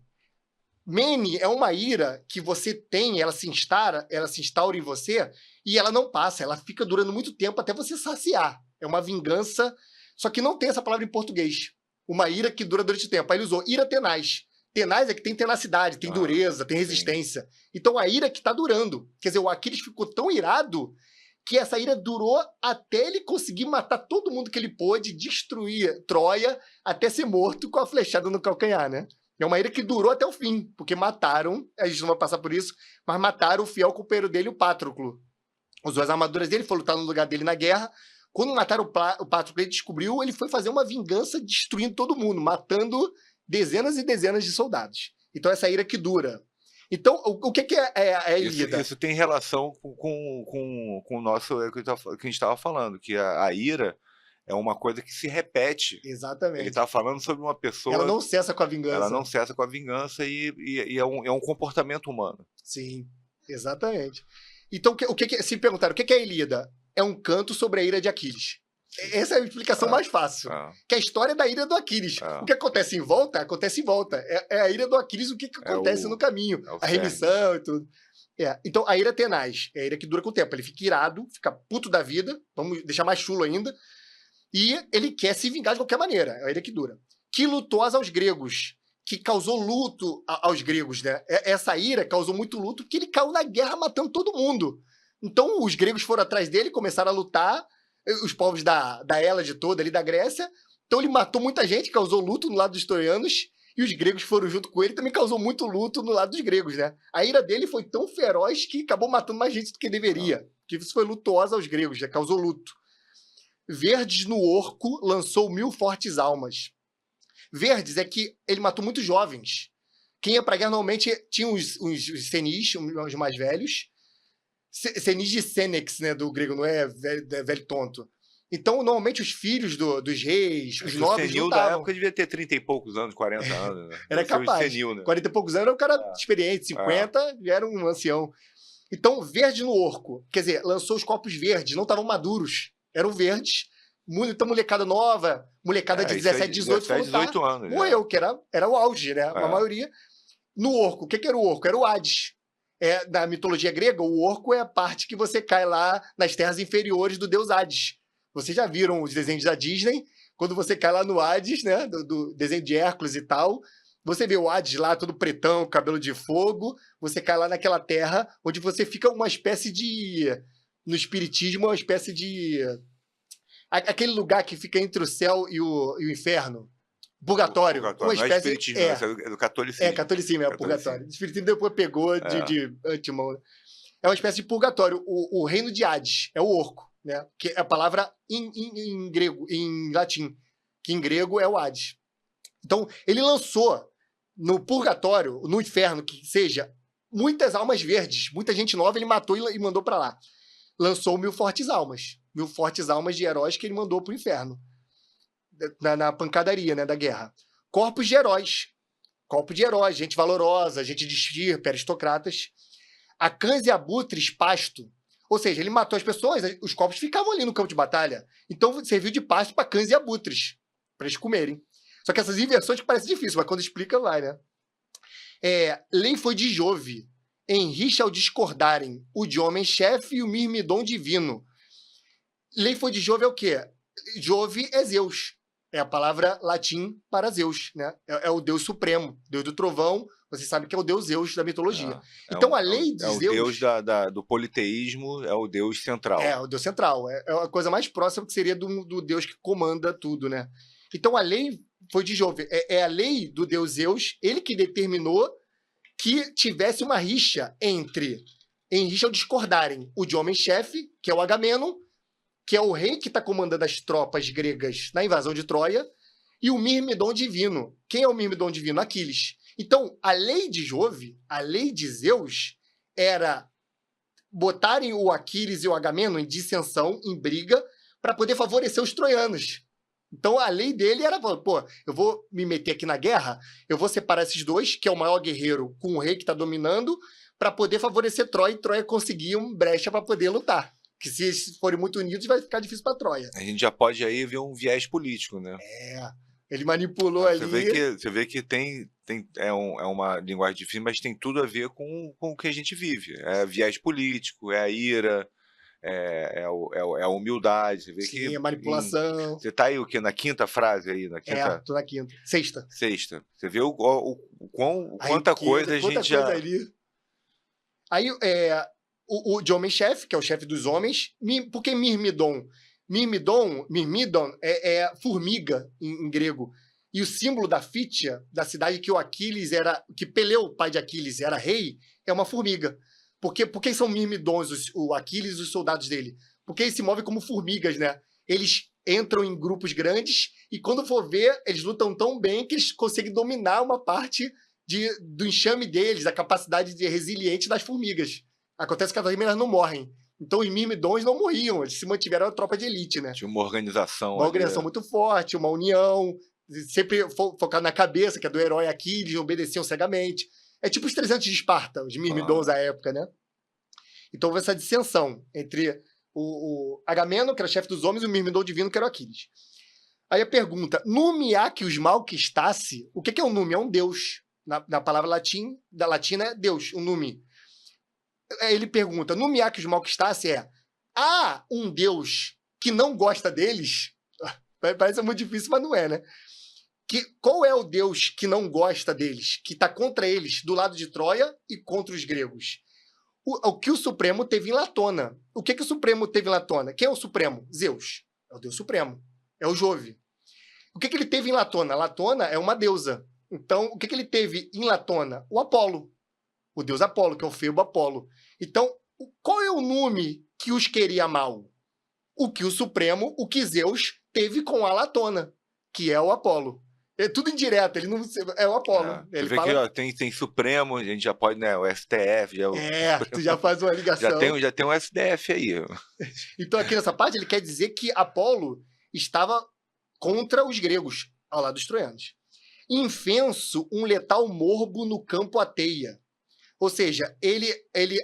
S1: Menin é uma ira que você tem, ela se instaura em você e ela não passa, ela fica durando muito tempo até você saciar. É uma vingança, só que não tem essa palavra em português. Uma ira que dura durante o tempo. Aí ele usou ira tenaz. Tenaz é que tem tenacidade, tem dureza, tem resistência. Sim. Então a ira que está durando. Quer dizer, o Aquiles ficou tão irado que essa ira durou até ele conseguir matar todo mundo que ele pôde, destruir Troia, até ser morto com a flechada no calcanhar, né? É uma ira que durou até o fim, porque mataram, a gente não vai passar por isso, mas mataram o fiel companheiro dele, o Patroclo. Usou as armaduras dele, foi lutar no lugar dele na guerra. Quando mataram o Patroclo, ele descobriu, ele foi fazer uma vingança destruindo todo mundo, matando dezenas e dezenas de soldados. Então essa ira que dura. Então, o que é a Ilíada?
S2: Isso tem relação com o nosso que a gente estava falando, que a ira é uma coisa que se repete.
S1: Exatamente.
S2: Ele está falando sobre uma pessoa...
S1: Ela não cessa com a vingança.
S2: Ela não cessa com a vingança e é um comportamento humano.
S1: Sim, exatamente. Então, se perguntaram, o que é a Ilíada? É um canto sobre a ira de Aquiles. Essa é a explicação mais fácil. Que é a história da ira do Aquiles. O que acontece em volta, acontece em volta. É a ira do Aquiles, o que acontece no caminho. A remissão e tudo. Então, a ira tenaz é a ira que dura com o tempo. Ele fica irado, fica puto da vida, vamos deixar mais chulo ainda, e ele quer se vingar de qualquer maneira. É a ira que dura. Que lutosa aos gregos, que causou luto aos gregos, né? Essa ira causou muito luto porque ele caiu na guerra matando todo mundo. Então, os gregos foram atrás dele, começaram a lutar, os povos da Hélade toda ali da Grécia. Então, ele matou muita gente, causou luto no lado dos troianos, e os gregos foram junto com ele, também causou muito luto no lado dos gregos, né? A ira dele foi tão feroz que acabou matando mais gente do que deveria. Que isso foi lutuosa aos gregos, já causou luto. Verdes no Orco lançou 1000 fortes almas. Verdes é que ele matou muitos jovens. Quem ia pra guerra normalmente tinha os senis, os mais velhos. Senis de Senex, né, do grego, não é velho tonto. Então, normalmente, os filhos dos reis, os nobres,
S2: o senil da época devia ter 30 e poucos anos, 40 anos. Né?
S1: Era capaz. Senil, né? 40 e poucos anos era um cara experiente, 50 já era um ancião. Então, verde no Orco, quer dizer, lançou os corpos verdes, não estavam maduros, eram verdes. Muita molecada nova, molecada de 17, 18
S2: anos.
S1: Morreu, que era o auge, né? A maioria. No Orco, o que era o Orco? Era o Hades. Da mitologia grega, o Orco é a parte que você cai lá nas terras inferiores do deus Hades. Vocês já viram os desenhos da Disney? Quando você cai lá no Hades, né? Do desenho de Hércules e tal, você vê o Hades lá todo pretão, cabelo de fogo. Você cai lá naquela terra onde você fica uma espécie de... No espiritismo, uma espécie de... Aquele lugar que fica entre o céu e o inferno. Purgatório.
S2: Uma espécie, não é espiritismo, é do catolicismo.
S1: Catolicismo, é purgatório. O espiritismo depois pegou de antemão. É uma espécie de purgatório. O reino de Hades é o Orco, né? Que é a palavra em grego, em latim, que em grego é o Hades. Então, ele lançou no purgatório, no inferno, que seja, muitas almas verdes, muita gente nova, ele matou e mandou para lá. Lançou 1000 fortes almas. 1000 fortes almas de heróis que ele mandou pro inferno. Na pancadaria, né, da guerra. Corpos de heróis. Corpo de heróis, gente valorosa, gente de estirpe, aristocratas. A cães e abutres, pasto. Ou seja, ele matou as pessoas, os corpos ficavam ali no campo de batalha. Então serviu de pasto para cães e abutres, para eles comerem. Só que essas inversões que parecem difíceis, mas quando explica, vai, né? Lei foi de Jove, em rixa ao discordarem, o de homem-chefe e o mirmidon divino. Lei foi de Jove é o quê? Jove é Zeus. É a palavra latim para Zeus, né? É o Deus supremo, Deus do trovão. Você sabe que é o Deus Zeus da mitologia. Então, a lei de Zeus...
S2: É o Deus do politeísmo, é o Deus central.
S1: É, o Deus central. É a coisa mais próxima que seria do Deus que comanda tudo, né? Então, a lei foi de Jove. É a lei do Deus Zeus, ele que determinou que tivesse uma rixa em rixa ao discordarem, o de homem-chefe, que é o Agamenon, que é o rei que está comandando as tropas gregas na invasão de Troia, e o Mirmidon divino. Quem é o Mirmidon divino? Aquiles. Então, a lei de Jove, a lei de Zeus, era botarem o Aquiles e o Agamenon em dissensão, em briga, para poder favorecer os troianos. Então, a lei dele era, pô, eu vou me meter aqui na guerra, eu vou separar esses dois, que é o maior guerreiro com o rei que está dominando, para poder favorecer Troia, e Troia conseguir uma brecha para poder lutar. Que se eles forem muito unidos, vai ficar difícil para Troia.
S2: A gente já pode aí ver um viés político, né?
S1: Ele manipulou ali.
S2: Você vê que é uma linguagem difícil, mas tem tudo a ver com o que a gente vive. É viés político, é a ira, é a humildade. Você vê que
S1: a manipulação.
S2: Você tá aí o quê? Na quinta frase aí? Na quinta?
S1: Tô na quinta. Sexta.
S2: Você vê quanta coisa a gente já...
S1: Ali. Aí, o de homem-chefe, que é o chefe dos homens. Por que Mirmidon? Mirmidon é formiga em grego. E o símbolo da Fítia, da cidade que o Aquiles que Peleu, o pai de Aquiles, era rei, é uma formiga. Por que são Mirmidons o Aquiles e os soldados dele? Porque eles se movem como formigas, né? Eles entram em grupos grandes e quando for ver, eles lutam tão bem que eles conseguem dominar uma parte do enxame deles, da capacidade de resiliente das formigas. Acontece que elas não morrem. Então os Mirmidons não morriam, eles se mantiveram a tropa de elite, né?
S2: Tinha uma organização.
S1: Uma organização muito forte, uma união, sempre focada na cabeça, que é do herói Aquiles, obedeciam cegamente. É tipo os 300 de Esparta, os Mirmidons da época, né? Então houve essa dissensão entre o Agamenon, que era chefe dos homens, e o Mirmidon divino, que era o Aquiles. Aí a pergunta, nume Aquios malquistasse, o que é um nume? É um deus. Na palavra da latina é Deus, um nume. Aí ele pergunta, nume Aquios malquistasse há um deus que não gosta deles? Parece muito difícil, mas não é, né? Qual é o deus que não gosta deles, que está contra eles, do lado de Troia e contra os gregos? O que o Supremo teve em Latona. O que o Supremo teve em Latona? Quem é o Supremo? Zeus. É o deus Supremo. É o Jove. O que ele teve em Latona? Latona é uma deusa. Então, o que ele teve em Latona? O Apolo. O deus Apolo, que é o febo Apolo. Então, qual é o nome que os queria mal? O que o Supremo, o que Zeus teve com a Latona, que é o Apolo. É tudo indireto, ele não é o Apolo. Ele
S2: vê
S1: fala...
S2: que ó, tem Supremo, a gente já pode, né? O STF.
S1: Tu já faz uma ligação.
S2: Já tem um STF aí.
S1: Então, aqui nessa parte, ele quer dizer que Apolo estava contra os gregos, ao lado dos troianos. Infenso, um letal morbo no campo Ateia. Ou seja, ele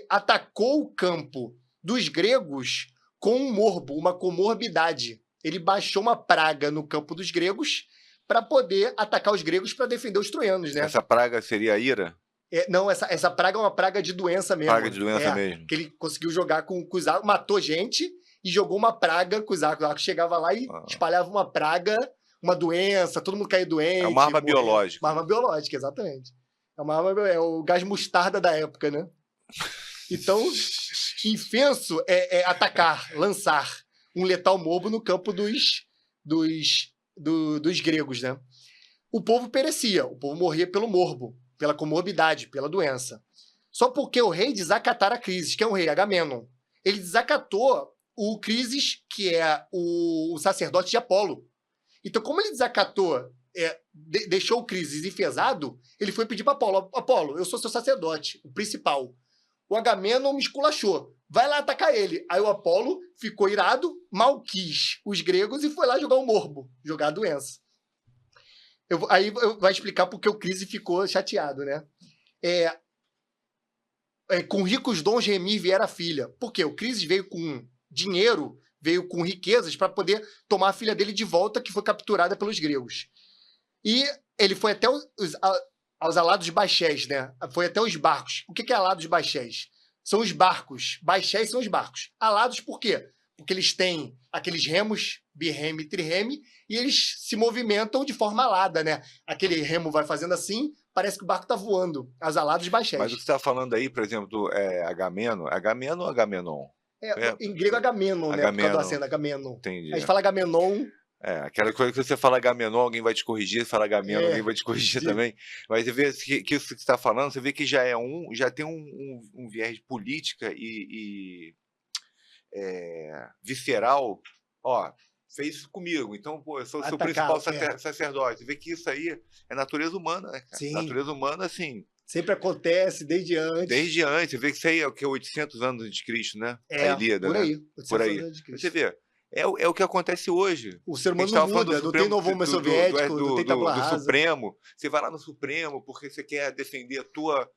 S1: atacou o campo dos gregos com um morbo, uma comorbidade. Ele baixou uma praga no campo dos gregos para poder atacar os gregos para defender os troianos, né?
S2: Essa praga seria a ira?
S1: Não, essa praga é uma praga de doença mesmo.
S2: Praga de doença mesmo.
S1: Que ele conseguiu jogar com os arcos, matou gente e jogou uma praga com os arcos. O arco chegava lá e espalhava uma praga, uma doença, todo mundo caía doente.
S2: É uma arma biológica.
S1: Uma arma biológica, exatamente. É o gás mostarda da época, né? Então, infenso é atacar, lançar um letal morbo no campo dos gregos, né? O povo perecia, o povo morria pelo morbo, pela comorbidade, pela doença. Só porque o rei desacatara Crises, que é um rei, Agamenon. Ele desacatou o Crises, que é o sacerdote de Apolo. Então, como ele desacatou, deixou o Crises enfesado, ele foi pedir para Apolo, Apolo, eu sou seu sacerdote, o principal. O Agamenon me esculachou. Vai lá atacar ele. Aí o Apolo ficou irado, mal quis os gregos e foi lá jogar o morbo, jogar a doença. Aí vai explicar porque o Crises ficou chateado, né? Com ricos dons Remir viera a filha. Por quê? O Crises veio com dinheiro, veio com riquezas para poder tomar a filha dele de volta, que foi capturada pelos gregos. E ele foi até aos alados baixés, né? Foi até os barcos. O que é alados baixés? São os barcos. Baixés são os barcos. Alados por quê? Porque eles têm aqueles remos, birreme e trireme, e eles se movimentam de forma alada, né? Aquele remo vai fazendo assim, parece que o barco está voando. As alados baixés.
S2: Mas o que você está falando aí, por exemplo, do Agamenon? Agamenon ou Agamenon?
S1: Em grego Agamenon, né? Por causa do acento, Agamenon.
S2: Entendi.
S1: A gente fala Agamenon...
S2: aquela coisa que você fala Agamenon, alguém vai te corrigir, você fala Agamenon, alguém vai te corrigir também. Mas você vê que isso que você está falando, você vê que já tem um viés de política e visceral. Ó, fez isso comigo, então, pô, eu sou o seu principal sacerdote. Você vê que isso aí é natureza humana, né, cara? Sim. Natureza humana, assim...
S1: Sempre acontece, desde antes.
S2: Desde antes. Você vê que isso aí é o que? 800 anos de Cristo, né? A Ilíada,
S1: por aí.
S2: Né? Por aí. Você vê. É o que acontece hoje.
S1: O ser humano não muda, não tem novo homem soviético, não tem tabula rasa.
S2: Do Supremo. Você vai lá no Supremo porque você quer defender a tua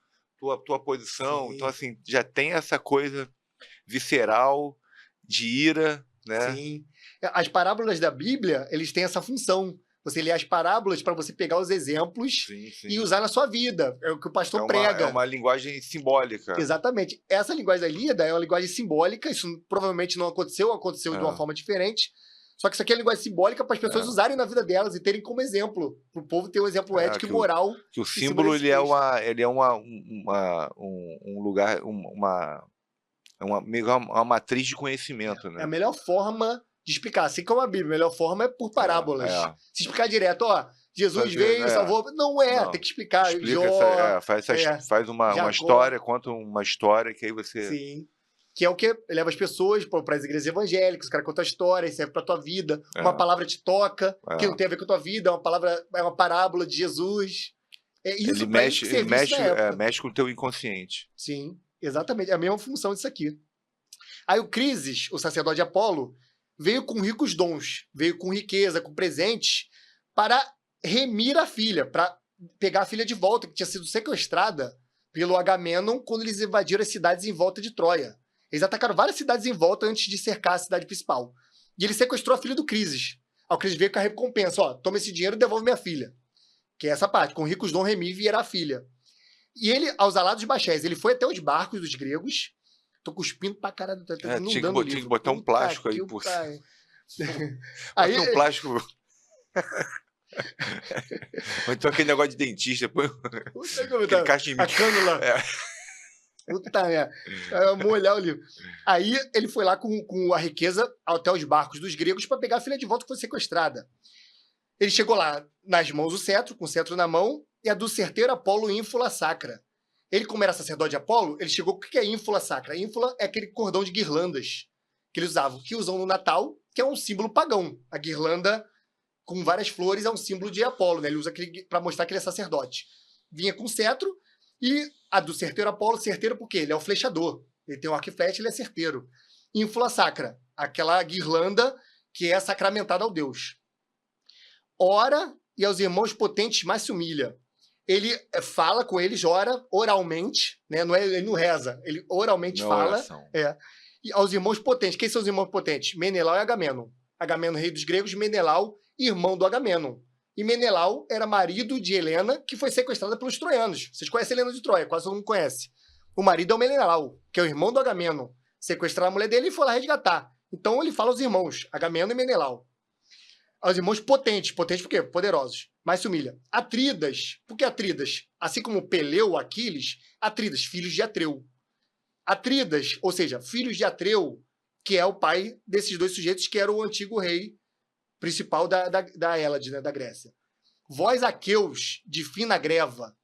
S2: posição. Sim. Então, assim, já tem essa coisa visceral, de ira, né?
S1: Sim. As parábolas da Bíblia, eles têm essa função. Você lê as parábolas para você pegar os exemplos e usar na sua vida. É o que o pastor prega.
S2: É uma linguagem simbólica.
S1: Exatamente. Essa linguagem da Ilíada é uma linguagem simbólica. Isso provavelmente não aconteceu de uma forma diferente. Só que isso aqui é linguagem simbólica para as pessoas usarem na vida delas e terem como exemplo. Para o povo ter um exemplo ético e moral.
S2: Que o símbolo ele é um lugar, uma matriz de conhecimento. Né?
S1: É a melhor forma de explicar. Assim como a Bíblia, a melhor forma é por parábolas. Se explicar direto, Jesus veio e salvou. Não, tem que explicar.
S2: Explica, faz uma história, conta uma história que aí você...
S1: Sim. Que é o que leva as pessoas para as igrejas evangélicas, o cara conta a história, serve para tua vida. Uma palavra te toca, que não tem a ver com a tua vida, é uma parábola de Jesus. Isso
S2: ele mexe com o teu inconsciente.
S1: Sim, exatamente. É a mesma função disso aqui. Aí o Crises, o sacerdote de Apolo, veio com ricos dons, veio com riqueza, com presentes, para remir a filha, para pegar a filha de volta, que tinha sido sequestrada pelo Agamenon quando eles invadiram as cidades em volta de Troia. Eles atacaram várias cidades em volta antes de cercar a cidade principal. E ele sequestrou a filha do Crises. Aí o Crises veio com a recompensa, ó, toma esse dinheiro e devolve minha filha. Que é essa parte, com ricos Dom Remi vierá a filha. E ele, aos alados Baxés, ele foi até os barcos dos gregos. Tô cuspindo pra caralho, tá inundando o livro.
S2: Tinha que botar um plástico aí por cima.
S1: Aí
S2: um plástico. Ou então aquele negócio de dentista. Põe aquele cachimbo.
S1: A cânula. Puta merda. Eu vou molhar o livro. Aí ele foi lá com a riqueza até os barcos dos gregos para pegar a filha de volta que foi sequestrada. Ele chegou lá nas mãos do cetro, com o cetro na mão, e a do certeiro Apolo ínfula sacra. Ele, como era sacerdote de Apolo, ele chegou... O que é ínfula sacra? Ínfula é aquele cordão de guirlandas que eles usavam, que usam no Natal, que é um símbolo pagão. A guirlanda com várias flores é um símbolo de Apolo, né? Ele usa para mostrar que ele é sacerdote. Vinha com cetro, e a do certeiro Apolo, certeiro por quê? Ele é o flechador. Ele tem um arco e flecha, ele é certeiro. Ínfula sacra, aquela guirlanda que é sacramentada ao Deus. Ora, e aos irmãos potentes mais se humilha. Ele fala com eles, ora, oralmente, né? Ele não reza, ele oralmente fala. E aos irmãos potentes. Quem são os irmãos potentes? Menelau e Agamenon. Agamenon, rei dos gregos, Menelau, irmão do Agamenon. E Menelau era marido de Helena, que foi sequestrada pelos troianos. Vocês conhecem Helena de Troia, quase todo mundo conhece. O marido é o Menelau, que é o irmão do Agamenon. Sequestraram a mulher dele e foi lá resgatar. Então ele fala aos irmãos, Agamenon e Menelau. Aos irmãos potentes. Potentes por quê? Poderosos. Mas se humilha. Atridas. Por que Atridas? Assim como Peleu, Aquiles, Atridas, filhos de Atreu. Atridas, ou seja, filhos de Atreu, que é o pai desses dois sujeitos, que era o antigo rei principal da Hélade, né, da Grécia. Vós, aqueus, de fina greva.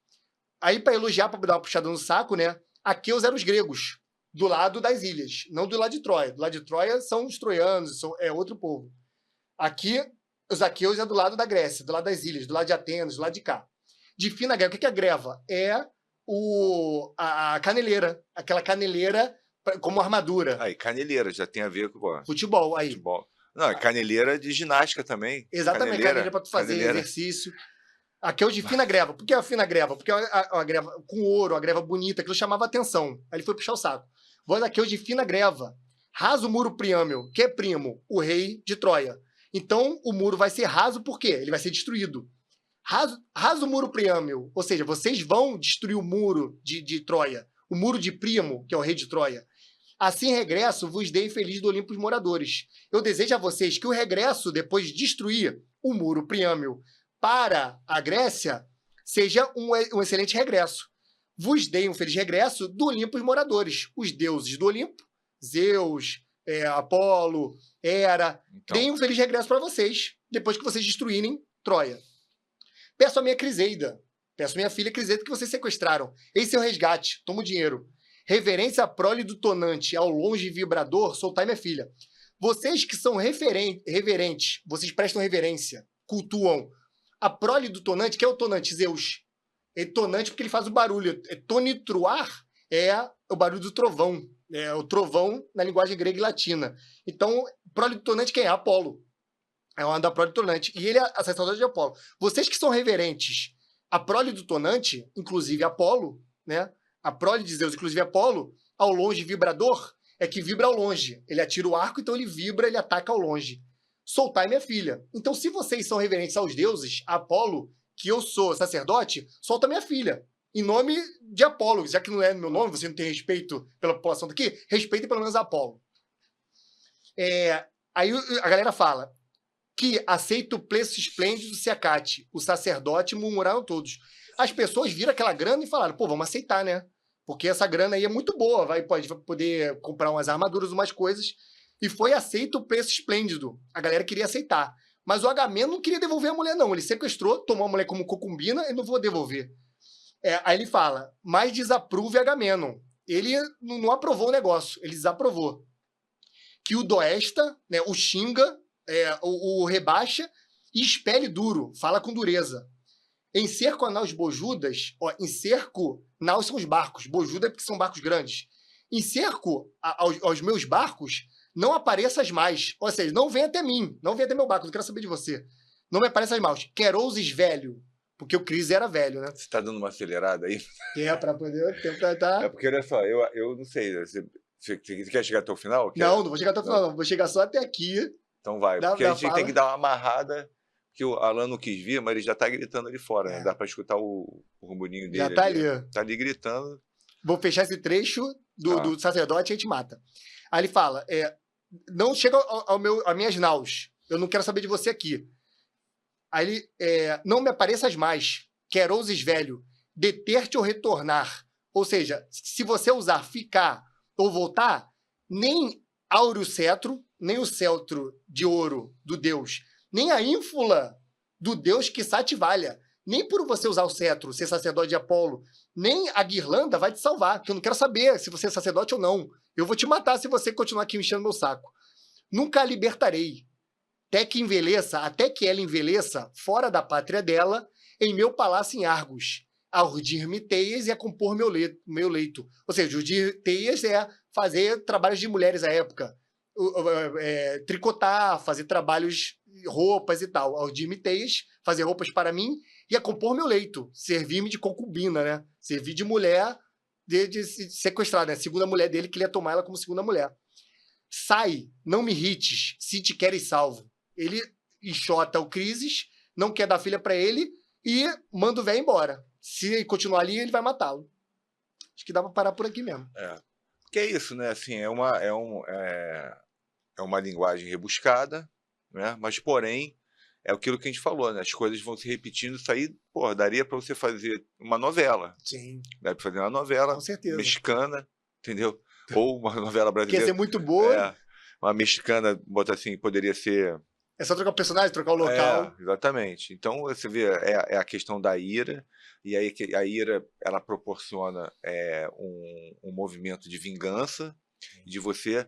S1: Aí, para elogiar, para dar uma puxada no saco, né? Aqueus eram os gregos, do lado das ilhas, não do lado de Troia. Do lado de Troia são os troianos, é outro povo. Aqui, os aqueus é do lado da Grécia, do lado das ilhas, do lado de Atenas, do lado de cá. De fina greva. O que é a greva? É a caneleira. Aquela caneleira como armadura.
S2: Aí, caneleira, já tem a ver com...
S1: Futebol, aí.
S2: Futebol. Não, é caneleira de ginástica também.
S1: Exatamente, caneleira para tu fazer exercício. Aqui é o de fina greva. Por que a fina greva? Porque a greva com ouro, a greva bonita, aquilo chamava atenção. Aí ele foi puxar o saco. Vós aqui é o de fina greva. Raso o muro Priâmio, que é Primo, o rei de Troia. Então, o muro vai ser raso por quê? Ele vai ser destruído. Raso o muro Priâmio, ou seja, vocês vão destruir o muro de Troia. O muro de Príamo, que é o rei de Troia. Assim regresso, vos dei feliz do Olimpo os moradores. Eu desejo a vocês que o regresso, depois de destruir o muro Priâmio para a Grécia, seja um excelente regresso. Vos dei um feliz regresso do Olimpo os moradores. Os deuses do Olimpo, Zeus, Apolo, Hera, então, deem um feliz regresso para vocês, depois que vocês destruírem Troia. Peço a minha Criseida, peço a minha filha Criseida que vocês sequestraram. Eis seu resgate, toma o dinheiro. Reverência à prole do tonante, ao longe vibrador, soltai minha filha. Vocês que são reverentes, vocês prestam reverência, cultuam a prole do tonante, que é o tonante Zeus. É tonante porque ele faz o barulho. Tonitruar é o barulho do trovão. É o trovão na linguagem grega e latina. Então, prole do tonante quem é? Apolo. É uma da prole do tonante. E ele é a sacerdote de Apolo. Vocês que são reverentes, a prole do tonante, inclusive Apolo, né? A prole de Zeus, inclusive Apolo, ao longe vibrador, é que vibra ao longe. Ele atira o arco, então ele vibra, ele ataca ao longe. Soltai minha filha. Então, se vocês são reverentes aos deuses, a Apolo, que eu sou sacerdote, solta minha filha. Em nome de Apolo. Já que não é meu nome, você não tem respeito pela população daqui, respeitem pelo menos a Apolo. Aí a galera fala que aceita o preço esplêndido se acate. O sacerdote murmuraram todos. As pessoas viram aquela grana e falaram, pô, vamos aceitar, né? Porque essa grana aí é muito boa, pode poder comprar umas armaduras, umas coisas. E foi aceito o preço esplêndido. A galera queria aceitar. Mas o Agamemnon não queria devolver a mulher, não. Ele sequestrou, tomou a mulher como concubina e não vou devolver. Aí ele fala, mas desapruve Agamemnon. Ele não aprovou o negócio, ele desaprovou. Que o doesta, né, o xinga, o rebaixa e expele duro, fala com dureza. Em cerco a naus bojudas, em cerco, naus são os barcos, bojuda é porque são barcos grandes. Em cerco aos meus barcos, não apareças mais. Ou seja, não vem até mim, não vem até meu barco, não quero saber de você. Não me apareças mais. Queroses velho, porque o Cris era velho, né?
S2: Você tá dando uma acelerada aí?
S1: Pra poder... É
S2: porque, olha só, eu não sei, Você quer chegar até o final?
S1: Não vou chegar até o final, não. Vou chegar só até aqui.
S2: Então vai, porque a gente tem que dar uma amarrada, que o Alan não quis vir, mas ele já tá gritando ali fora, né? Dá pra escutar o rumburinho dele.
S1: Já tá ali.
S2: Tá ali gritando.
S1: Vou fechar esse trecho do sacerdote e a gente mata. Aí ele fala, não chega a minhas naus, eu não quero saber de você aqui. Aí ele, não me apareças mais, quer ouses velho, deter-te ou retornar. Ou seja, se você usar ficar ou voltar, nem áureo cetro, nem o cetro de ouro do Deus, nem a ínfula do Deus que te valha, nem por você usar o cetro, ser sacerdote de Apolo, nem a guirlanda vai te salvar, que eu não quero saber se você é sacerdote ou não. Eu vou te matar se você continuar aqui enchendo meu saco. Nunca a libertarei, até que ela envelheça fora da pátria dela, em meu palácio em Argos, a urdir-me teias e a compor meu leito. Ou seja, urdir teias é fazer trabalhos de mulheres à época, tricotar, fazer trabalhos, roupas e tal. A urdir-me teias, fazer roupas para mim e a compor meu leito, servir-me de concubina, né? Servir de mulher de sequestrada, né? Segunda mulher dele, que ele ia tomar ela como segunda mulher. Sai, não me irrites, se te queres salvo. Ele enxota o Crises, não quer dar filha para ele e manda o velho embora. Se ele continuar ali, ele vai matá-lo. Acho que dá para parar por aqui mesmo.
S2: Que é isso, né? Assim, é uma linguagem rebuscada, né? Mas, porém, é aquilo que a gente falou, né? As coisas vão se repetindo. Isso aí, pô, daria para você fazer uma novela.
S1: Sim.
S2: Daria para fazer uma novela mexicana, entendeu? Ou uma novela brasileira.
S1: Quer ser muito boa.
S2: Uma mexicana, bota assim, poderia ser...
S1: É só trocar o personagem, trocar o local.
S2: Exatamente. Então, você vê, é a questão da ira, e aí a ira, ela proporciona um movimento de vingança, de você,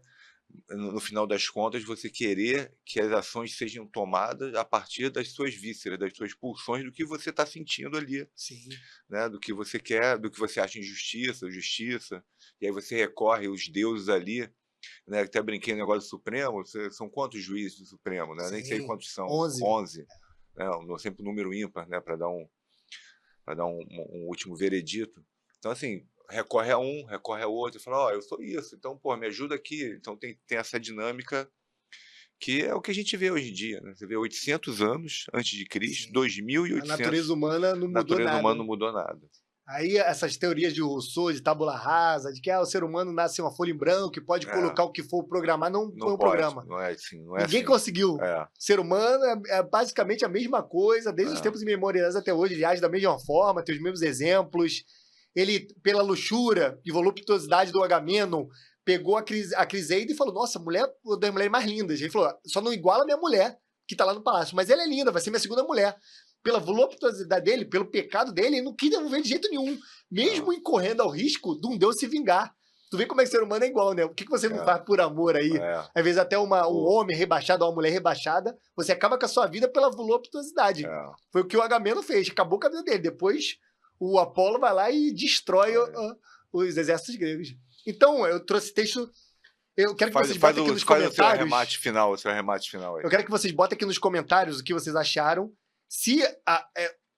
S2: no final das contas, você querer que as ações sejam tomadas a partir das suas vísceras, das suas pulsões, do que você está sentindo ali.
S1: Sim.
S2: Né? Do que você quer, do que você acha injustiça, justiça, e aí você recorre aos deuses ali. Né, até brinquei no negócio do Supremo, são quantos juízes do Supremo? Né? Nem sei quantos são. 11. Né? Sempre um número ímpar, né? Para dar um último veredito. Então, assim, recorre a um, recorre a outro, e fala, eu sou isso, então, pô, me ajuda aqui. Então tem essa dinâmica que é o que a gente vê hoje em dia. Né? Você vê 800 anos antes de Cristo, 2.800.
S1: A natureza humana não mudou nada.
S2: Humana não mudou nada.
S1: Aí essas teorias de Rousseau, de tábula rasa, de que o ser humano nasce uma folha em branco e pode colocar o que for programar, não é um programa.
S2: Não é assim.
S1: Ninguém conseguiu. O ser humano é basicamente a mesma coisa, desde os tempos imemoriais até hoje. Ele age da mesma forma, tem os mesmos exemplos. Ele, pela luxúria e voluptuosidade do Agamenon, pegou a Criseida e falou, nossa, mulher, uma das mulheres mais lindas. Ele falou, só não iguala a minha mulher, que tá lá no palácio, mas ela é linda, vai ser minha segunda mulher. Pela voluptuosidade dele, pelo pecado dele, ele não quis devolver de jeito nenhum, mesmo incorrendo ao risco de um Deus se vingar. Tu vê como é que o ser humano é igual, né? O que você não faz por amor aí? Às vezes até um homem rebaixado, uma mulher rebaixada, você acaba com a sua vida pela voluptuosidade. Foi o que o Agamenon fez, acabou com a vida dele. Depois o Apolo vai lá e destrói os exércitos gregos. Então, eu trouxe texto... Eu quero que vocês botem aqui nos comentários...
S2: o seu arremate final aí.
S1: Eu quero que vocês botem aqui nos comentários o que vocês acharam. Se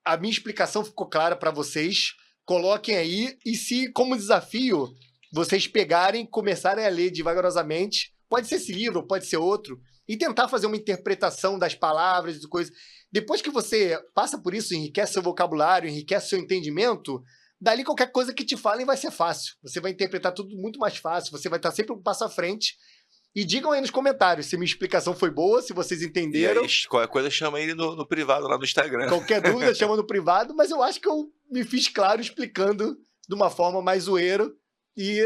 S1: a minha explicação ficou clara para vocês, coloquem aí. E se, como desafio, vocês pegarem, começarem a ler devagarosamente, pode ser esse livro, pode ser outro, e tentar fazer uma interpretação das palavras e coisas. Depois que você passa por isso, enriquece seu vocabulário, enriquece seu entendimento, dali qualquer coisa que te falem vai ser fácil. Você vai interpretar tudo muito mais fácil, você vai estar sempre um passo à frente. E digam aí nos comentários se minha explicação foi boa, se vocês entenderam.
S2: E aí, qualquer coisa, chama ele no privado, lá no Instagram.
S1: Qualquer dúvida, chama no privado, mas eu acho que eu me fiz claro explicando de uma forma mais zoeira. E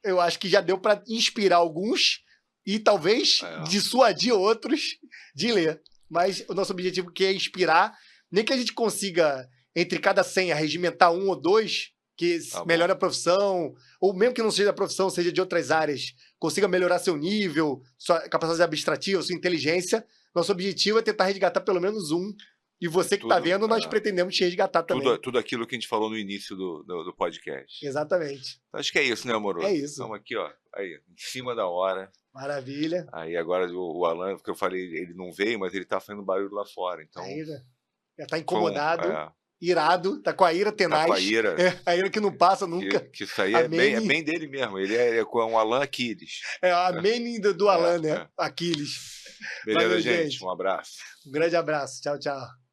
S1: eu acho que já deu para inspirar alguns e talvez dissuadir outros de ler. Mas o nosso objetivo aqui é inspirar, nem que a gente consiga, entre cada 100, regimentar um ou dois, que melhore a profissão, ou mesmo que não seja da profissão, seja de outras áreas, consiga melhorar seu nível, sua capacidade abstrativa, sua inteligência. Nosso objetivo é tentar resgatar pelo menos um. E você que está vendo, nós pretendemos te resgatar também.
S2: Tudo aquilo que a gente falou no início do podcast.
S1: Exatamente.
S2: Então, acho que é isso, né, amoroso?
S1: É isso.
S2: Estamos aqui, aí, em cima da hora.
S1: Maravilha.
S2: Aí agora o Alan, porque eu falei, ele não veio, mas ele está fazendo barulho lá fora. Então,
S1: aí, já está incomodado. irado, tá com a ira tenaz.
S2: Tá com a ira.
S1: A ira que não passa nunca.
S2: Que isso aí é bem dele mesmo. Ele é com o Alan Aquiles.
S1: É a Manning do Alan, né? Aquiles.
S2: Beleza,
S1: Valeu,
S2: gente. Um abraço.
S1: Um grande abraço. Tchau, tchau.